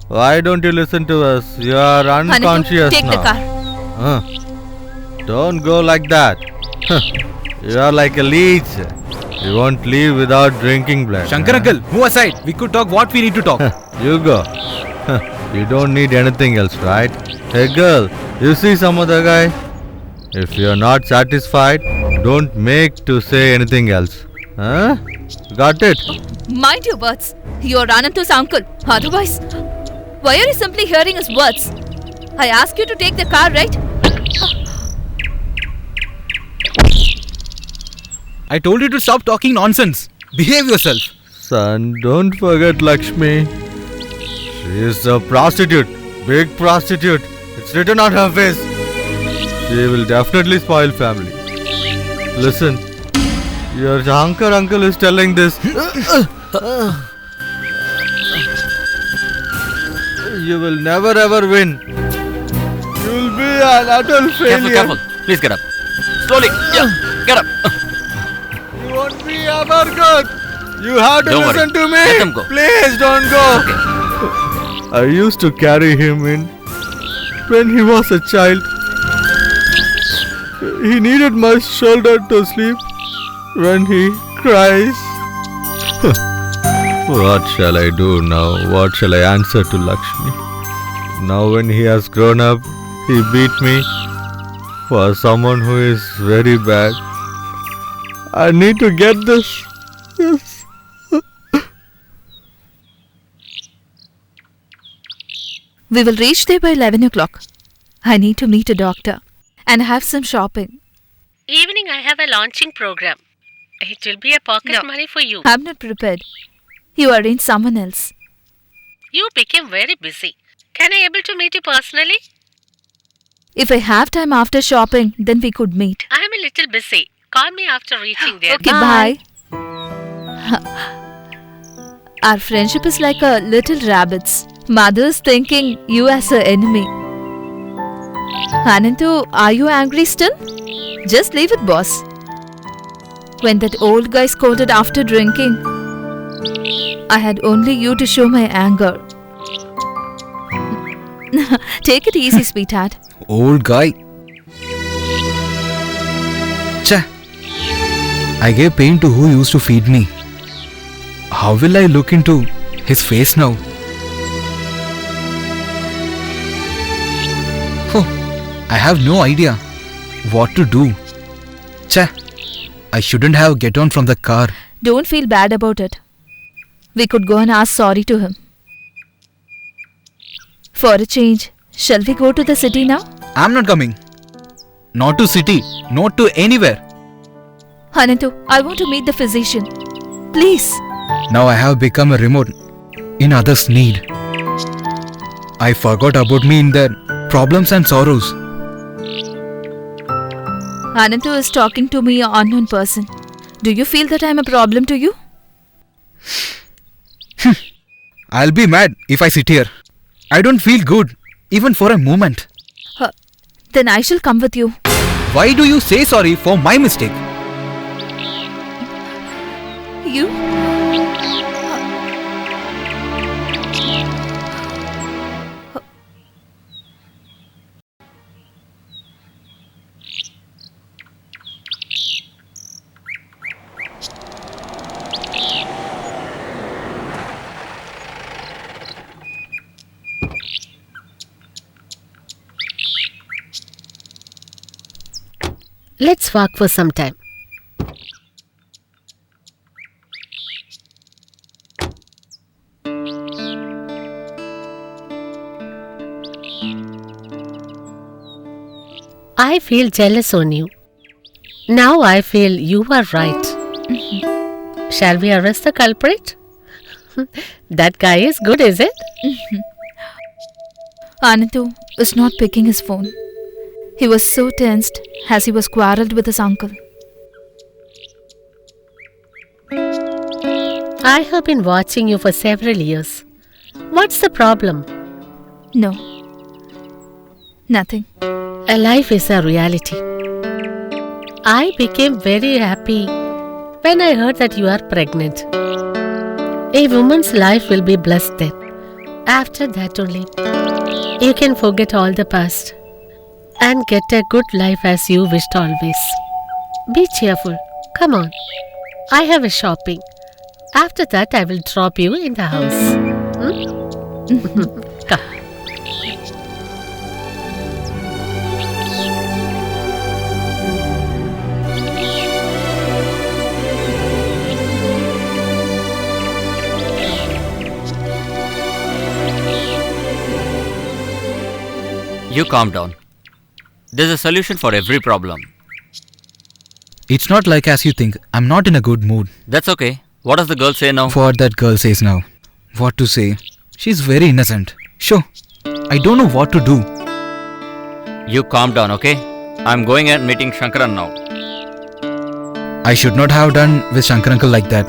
Why don't you listen to us? You are unconscious take now. the car. Don't go like that. You are like a leech. You won't leave without drinking blood. Shankar uncle, move aside. We could talk what we need to talk. You go. You don't need anything else, right? Hey girl, you see some other guy? If you're not satisfied, don't make to say anything else. Huh? Got it? Mind your words. You're Anantu's uncle. Otherwise, why are you simply hearing his words? I asked you to take the car, right? I told you to stop talking nonsense. Behave yourself. Son, don't forget Lakshmi. She is a prostitute. Big prostitute. It's written on her face. She will definitely spoil family. Listen, your Shankar uncle is telling this. You will never ever win. You will be an utter failure. Careful. Please get up. Slowly. Yeah, get up. You won't be ever good. You have to Don't listen worry. to me. Let them go. Please don't go. Okay. I used to carry him in when he was a child. He needed my shoulder to sleep when he cries. What shall I do now? What shall I answer to Lakshmi? Now when he has grown up, he beat me for someone who is very bad. I need to get this. Yes. We will reach there by 11 o'clock. I need to meet a doctor and have some shopping. Evening, I have a launching program. It will be a pocket money for you. I'm not prepared. You arrange someone else. You became very busy. Can I able to meet you personally? If I have time after shopping, then we could meet. I am a little busy. Call me after reaching there. Okay, bye. Our friendship is like a little rabbit's. Mother's thinking you as an enemy. Anantu, are you angry still? Just leave it, boss. When that old guy scolded after drinking, I had only you to show my anger. Take it easy, sweetheart. Old guy. Cha. I gave pain to who used to feed me. How will I look into his face now? Oh, I have no idea what to do. Cha. I shouldn't have get on from the car. Don't feel bad about it. We could go and ask sorry to him. For a change, shall we go to the city now? I'm not coming. Not to city. Not to anywhere. Anantu, I want to meet the physician. Please. Now I have become a remote in others' need. I forgot about me in their problems and sorrows. Anantu is talking to me, an unknown person. Do you feel that I am a problem to you? I'll be mad if I sit here. I don't feel good, even for a moment. Then I shall come with you. Why do you say sorry for my mistake? You? Let's walk for some time. I feel jealous on you. Now I feel you are right. Shall we arrest the culprit? That guy is good, is it? Anantu is not picking his phone. He was so tensed as he was quarreled with his uncle. I have been watching you for several years. What's the problem? No. Nothing. A life is a reality. I became very happy when I heard that you are pregnant. A woman's life will be blessed then. After that only, you can forget all the past and get a good life as you wished always. Be cheerful. Come on. I have a shopping. After that, I will drop you in the house. Come. You calm down. There's a solution for every problem. It's not like as you think. I'm not in a good mood. That's okay. What does the girl say now? What that girl says now. What to say? She's very innocent. Sure. I don't know what to do. You calm down, okay? I'm going and meeting Shankaran now. I should not have done with Shankar uncle like that.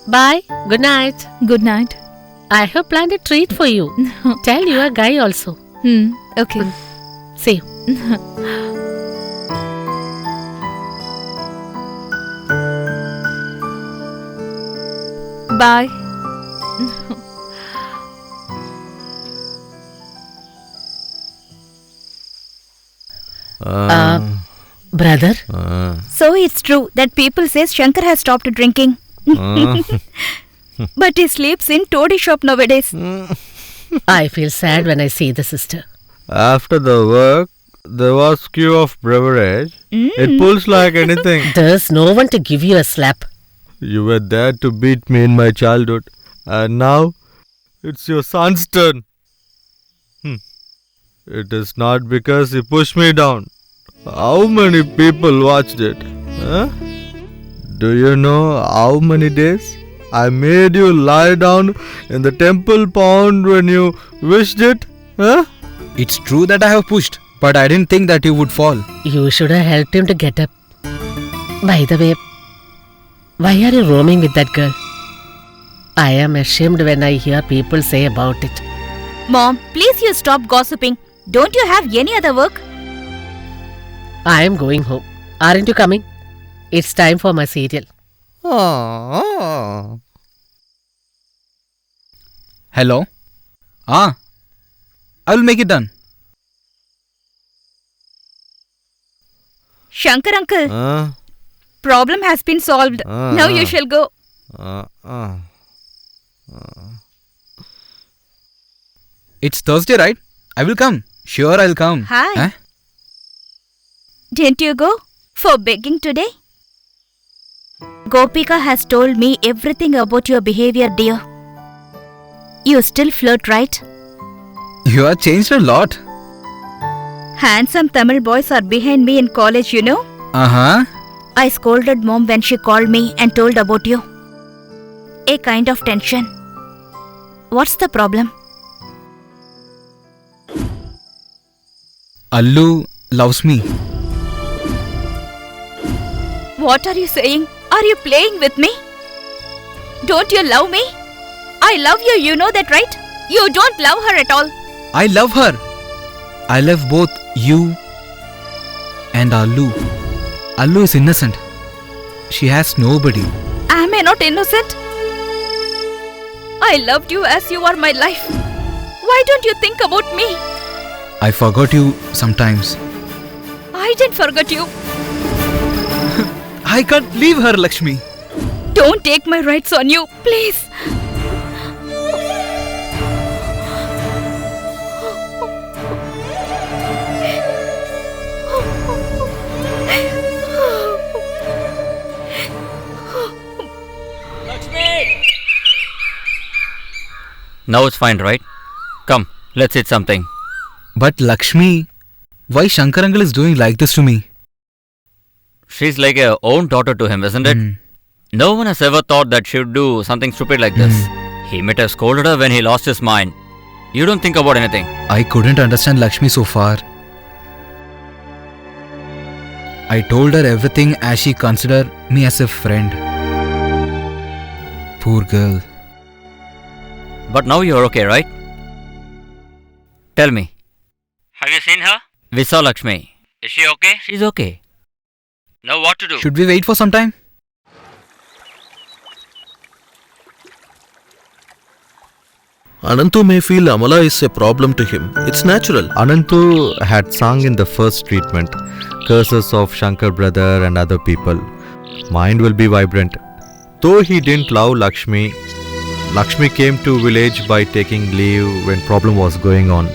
Bye. Good night. Good night. I have planned a treat for you. Tell your guy also. Okay. See you. Bye. Brother, So it's true that people say Shankar has stopped drinking. But he sleeps in toady shop nowadays. I feel sad when I see the sister. After the work, there was queue of beverage. It pulls like anything. There's no one to give you a slap. You were there to beat me in my childhood. And now, it's your son's turn. It is not because he pushed me down. How many people watched it? Huh? Do you know how many days I made you lie down in the temple pond when you wished it? Huh? It's true that I have pushed, but I didn't think that you would fall. You should have helped him to get up. By the way, why are you roaming with that girl? I am ashamed when I hear people say about it. Mom, please you stop gossiping. Don't you have any other work? I am going home. Aren't you coming? It's time for my serial. Hello? I will make it done. Shankar uncle, problem has been solved. Now you shall go. It's Thursday, right? I will come. Sure, I'll come. Hi. Huh? Didn't you go for begging today? Gopika has told me everything about your behavior, dear. You still flirt, right? You have changed a lot. Handsome Tamil boys are behind me in college, you know. I scolded mom when she called me and told about you. A kind of tension. What's the problem? Allu loves me. What are you saying? Are you playing with me? Don't you love me? I love you, you know that, right? You don't love her at all. I love her. I love both you and Allu. Allu is innocent. She has nobody. Am I not innocent? I loved you as you are my life. Why don't you think about me? I forgot you sometimes. I didn't forget you. I can't leave her, Lakshmi. Don't take my rights on you, please. Now it's fine, right? Come, let's eat something. But Lakshmi, why Shankar uncle is doing like this to me? She's like a own daughter to him, isn't it? No one has ever thought that she would do something stupid like this. He might have scolded her when he lost his mind. You don't think about anything. I couldn't understand Lakshmi so far. I told her everything as she considered me as a friend. Poor girl. But now you're okay, right? Tell me. Have you seen her? We saw Lakshmi. Is she okay? She's okay. Now what to do? Should we wait for some time? Anantu may feel Amala is a problem to him. It's natural. Anantu had sung in the first treatment, curses of Shankar brother and other people. Mind will be vibrant. Though he didn't love Lakshmi, Lakshmi came to village by taking leave when problem was going on.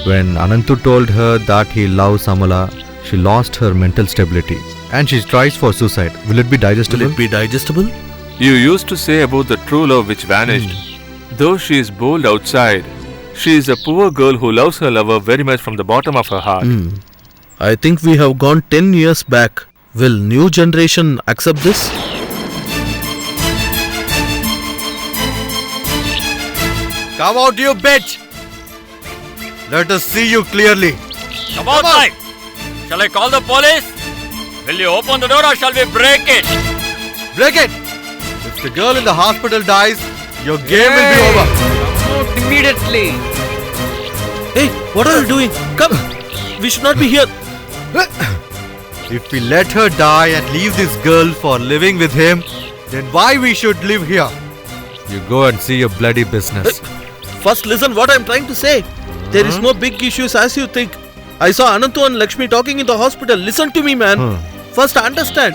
When Anantu told her that he loves Amala, she lost her mental stability and she tries for suicide. Will it be digestible? Will it be digestible? You used to say about the true love which vanished. Though she is bold outside, she is a poor girl who loves her lover very much from the bottom of her heart. I think we have gone 10 years back. Will new generation accept this? Come out, you bitch! Let us see you clearly. Come outside! Shall I call the police? Will you open the door or shall we break it? Break it! If the girl in the hospital dies, your game will be over. Come out immediately! Hey, what are you doing? Come! We should not be here. If we let her die and leave this girl for living with him, then why we should live here? You go and see your bloody business. First listen what I am trying to say. There is no big issues as you think. I saw Anantu and Lakshmi talking in the hospital. Listen to me, man. First, understand.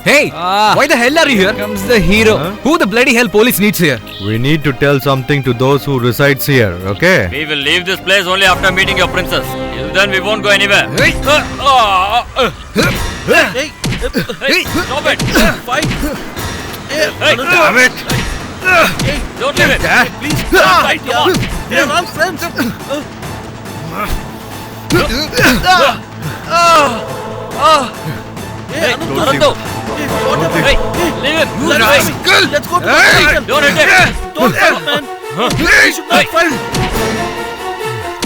Hey, why the hell are you here? Comes the hero. Who the bloody hell police needs here? We need to tell something to those who resides here, okay? We will leave this place only after meeting your princess. Till then, we won't go anywhere. Hey, Hey, stop it! fight. Hey, Damn it! don't leave it! Please, Fight, come on! we are all friends. Hey, Anantu! Hey, what happened? Hey, leave him! You rascal! Let's go to the hospital. Don't hit him! Don't stop, man. We should not fight.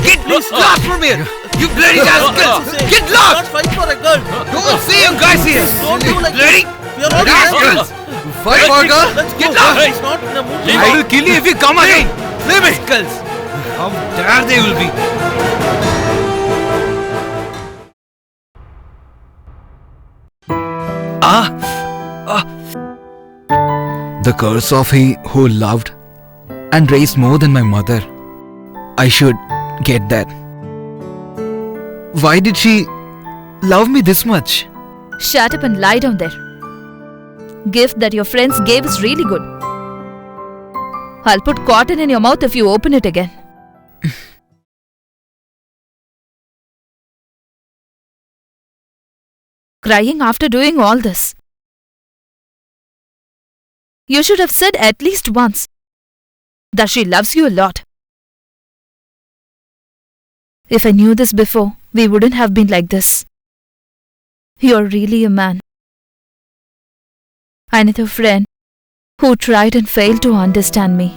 Get lost from here! You bloody rascals! Get lost! Not fight for a girl. Don't see you guys here! Don't do like Bloody this. We are all rascals! friends. Fight for a girl? Let's Get go. lost! He's not in a mood. I will kill you if you come again! Leave me! Rascals! How dare they will be! The curse of he who loved and raised more than my mother. I should get that. Why did she love me this much? Shut up and lie down there. Gift that your friends gave is really good. I'll put cotton in your mouth if you open it again. Crying after doing all this. You should have said at least once that she loves you a lot. If I knew this before, we wouldn't have been like this. You're really a man. I need a friend who tried and failed to understand me.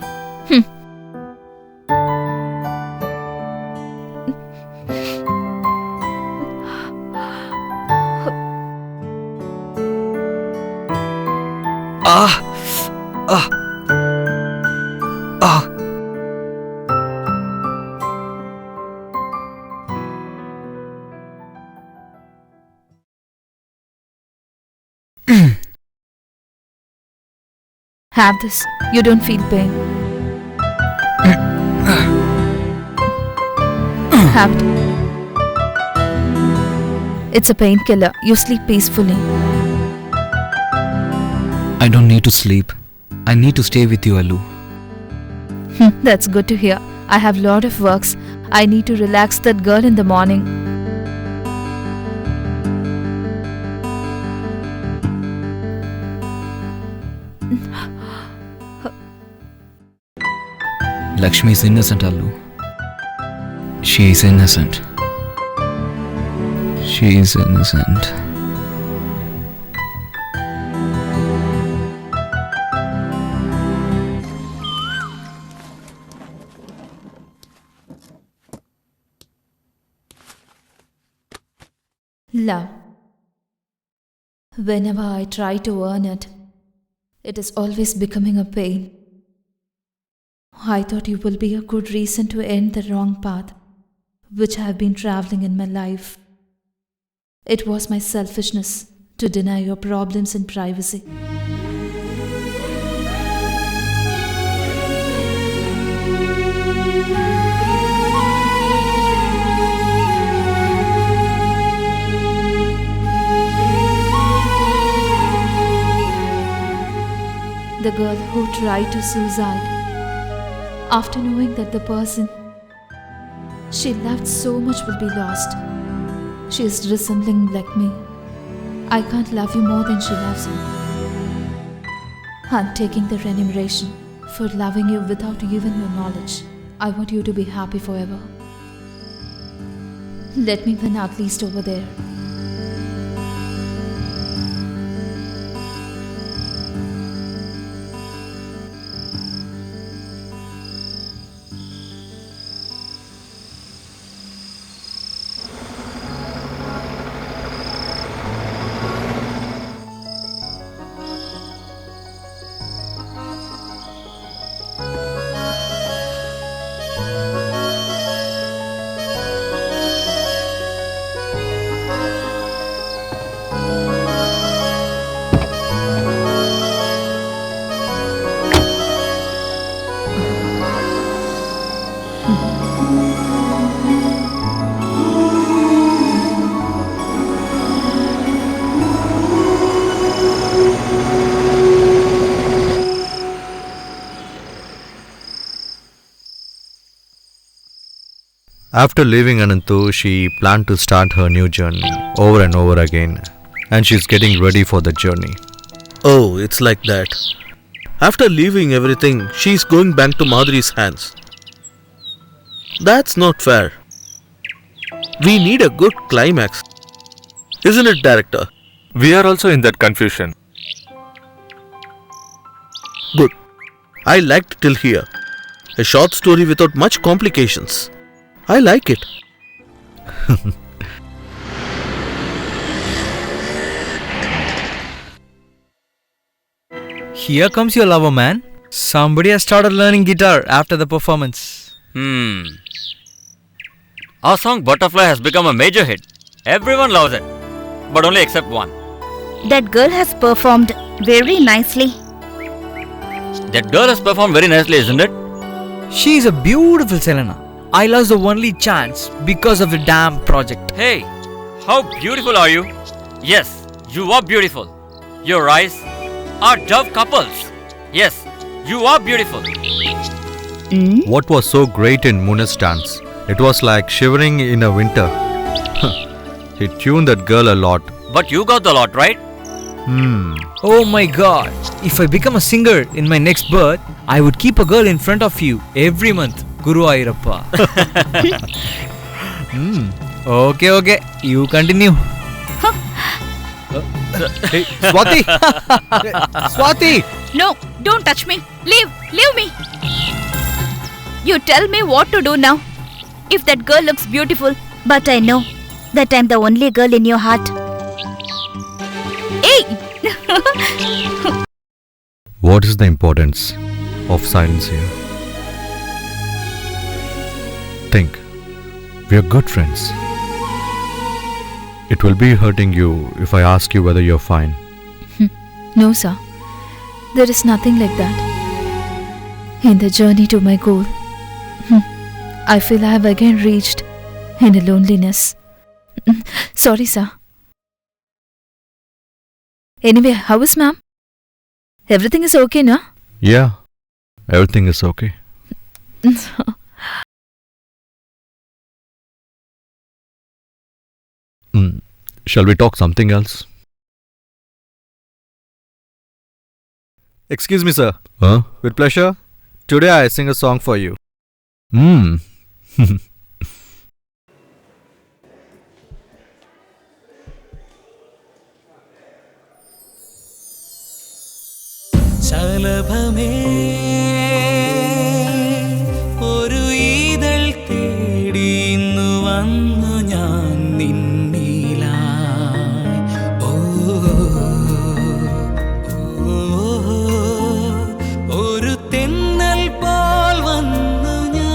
Have this. You don't feel pain. Have it. It's a painkiller. You sleep peacefully. I don't need to sleep. I need to stay with you, Alu. That's good to hear. I have lot of works. I need to relax that girl in the morning. Lakshmi is innocent, Alu. She is innocent. She is innocent. Love. Whenever I try to earn it, it is always becoming a pain. I thought you will be a good reason to end the wrong path, which I have been traveling in my life. It was my selfishness to deny your problems and privacy. The girl who tried to suicide, after knowing that the person she loved so much will be lost. She is resembling like me. I can't love you more than she loves you. I'm taking the remuneration for loving you without even your knowledge. I want you to be happy forever. Let me win at least over there. After leaving Anantu, she planned to start her new journey over and over again, and she's getting ready for the journey. Oh, it's like that. After leaving everything, she's going back to Madhuri's hands. That's not fair. We need a good climax. Isn't it, director? We are also in that confusion. Good. I liked till here. A short story without much complications. I like it. Here comes your lover, man. Somebody has started learning guitar after the performance. Our song Butterfly has become a major hit. Everyone loves it, but only except one. That girl has performed very nicely. That girl has performed very nicely, isn't it? She is a beautiful Selena. I lost the only chance because of the damn project. Hey, how beautiful are you? Yes, you are beautiful. Your eyes are dove couples. Yes, you are beautiful. What was so great in Muna's dance? It was like shivering in a winter. He tuned that girl a lot. But you got the lot, right? Oh my god. If I become a singer in my next birth, I would keep a girl in front of you every month. Guru Ayirappa. Okay. You continue. Hey, Swati! Swati! No, don't touch me. Leave me. You tell me what to do now. If that girl looks beautiful, but I know that I'm the only girl in your heart. Hey! What is the importance of silence here? Think. We are good friends. It will be hurting you if I ask you whether you're fine. No, sir. There is nothing like that. In the journey to my goal, I feel I have again reached in a loneliness. Sorry, sir. Anyway, how is ma'am? Everything is okay, na? Yeah, everything is okay. Shall we talk something else? Excuse me, sir. Huh? With pleasure. Today I sing a song for you. ശലഭമേ ഒരു ഈതൾ തേടി ഇന്നു വന്നു ഞാൻ നിന്നിലായി. ഓ ഒരു തെന്നൽ പോൽ വന്നു ഞാൻ.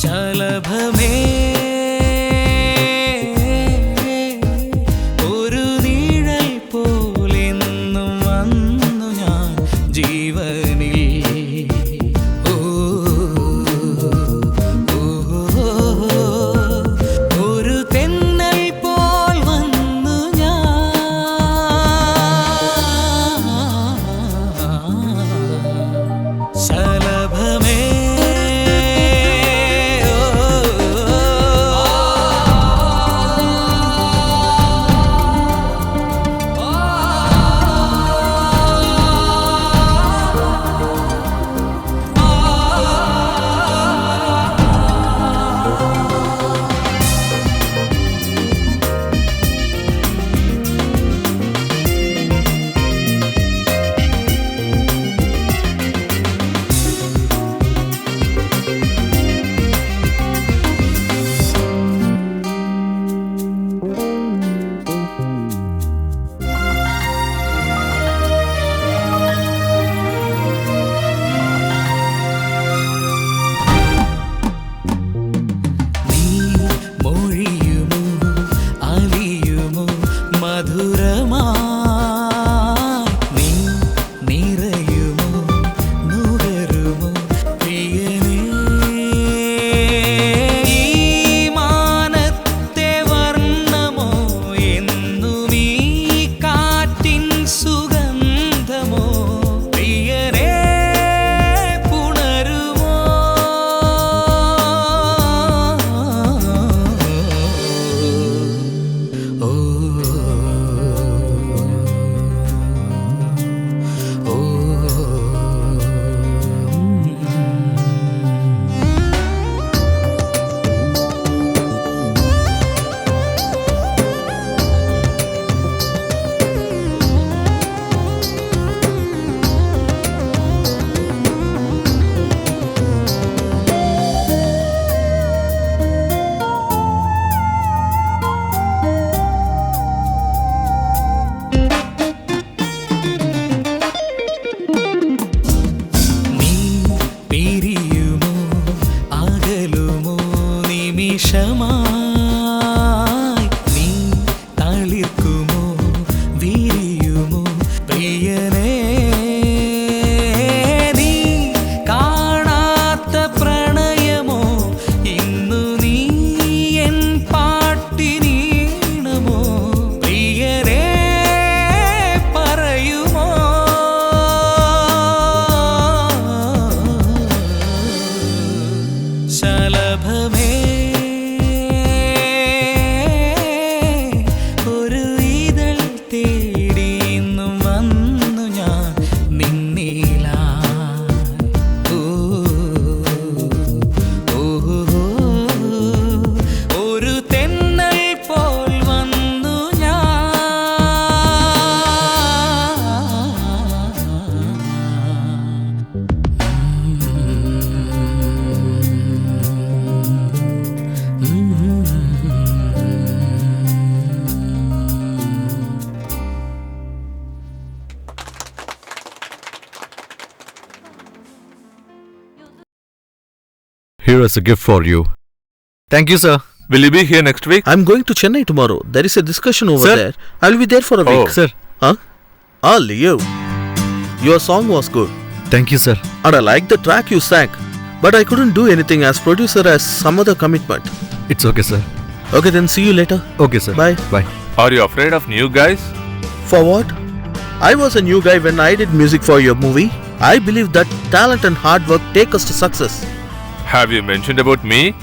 ശലഭമേ ഒരു നിഴൽ പോലെന്നും വന്നു ഞാൻ ജീവനിൽ. ഓ ഒരു തെന്നൽ പോൽ വന്നു ഞാൻ. ശലഭമേ നീ നിറയുമോ നുകരുമോ പ്രിയനേ ഈ മാനത്തെ വർണ്ണമോ എന്നും ഈ കാറ്റിൻ സുഗന്ധമോ പ്രിയനേ പുണരുമോ ഓ നീ പിരിയുമോ അകലുമോ നിമിഷമായി നീ തളിർക്കുമോ വിരിയുമോ പ്രിയനേ നീ കാണാത്ത പ്രണയമോ ഇന്നു നീ എൻ പാട്ടിനീണമോ പ്രിയനേ പറയുമോ ശലഭമേ ഒരു ഇതൾ തേടി ഇന്നും വന്നു ഞാൻ നിന്നിലായി. ഓ, ഓ, ഒരു തെന്നൽ പോൽ വന്നു Here is a gift for you. Thank you, sir. Will you be here next week? I'm going to Chennai tomorrow. There is a discussion over Sir? there. I'll be there for a week. Oh. Sir. Huh? Ah, Leo. Your song was good. Thank you, sir. And I liked the track you sang. But I couldn't do anything as producer as some other commitment. It's okay, sir. Okay, then see you later. Okay, sir. Bye. Bye. Are you afraid of new guys? For what? I was a new guy when I did music for your movie. I believe that talent and hard work take us to success. Have you mentioned about me?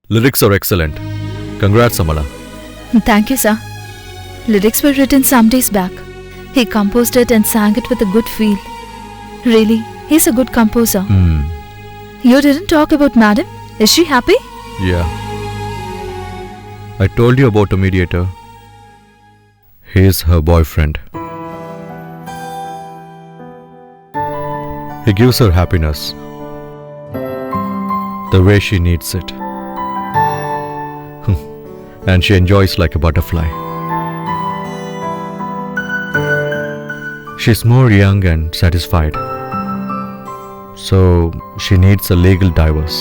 Lyrics are excellent. Congrats, Amala. Thank you, sir. Lyrics were written some days back. He composed it and sang it with a good feel. Really, he's a good composer. You didn't talk about Madam? Is she happy? Yeah. I told you about a mediator. He is her boyfriend. He gives her happiness the way she needs it. And she enjoys like a butterfly. She's more young and satisfied. So she needs a legal divorce.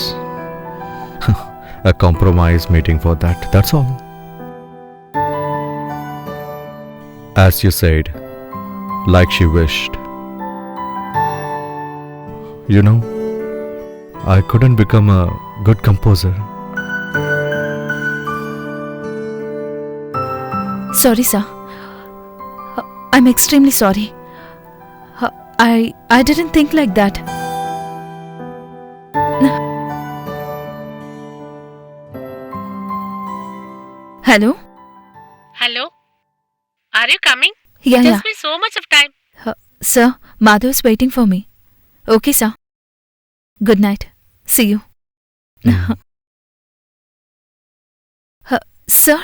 A compromise meeting for that. That's all. As you said, like she wished. You know, I couldn't become a good composer. Sorry, sir. I'm extremely sorry. I didn't think like that. Hello? Hello? Are you coming? Yeah, It yeah. has been so much of time. Sir, Madhu is waiting for me. Okay, sir. Good night. See you. Sir?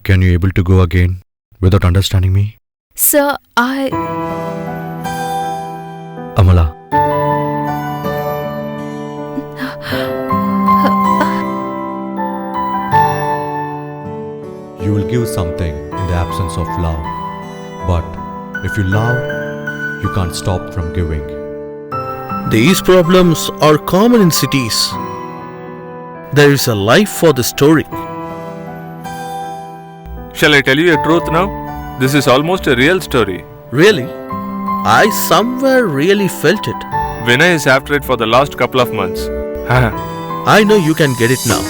Can you able to go again without understanding me? Sir, Amala. You will give something in the absence of love. But if you love, you can't stop from giving. These problems are common in cities. There is a life for the story. Shall I tell you a truth now? This is almost a real story. Really? I somewhere really felt it. Vinay is after it for the last couple of months. I know you can get it now.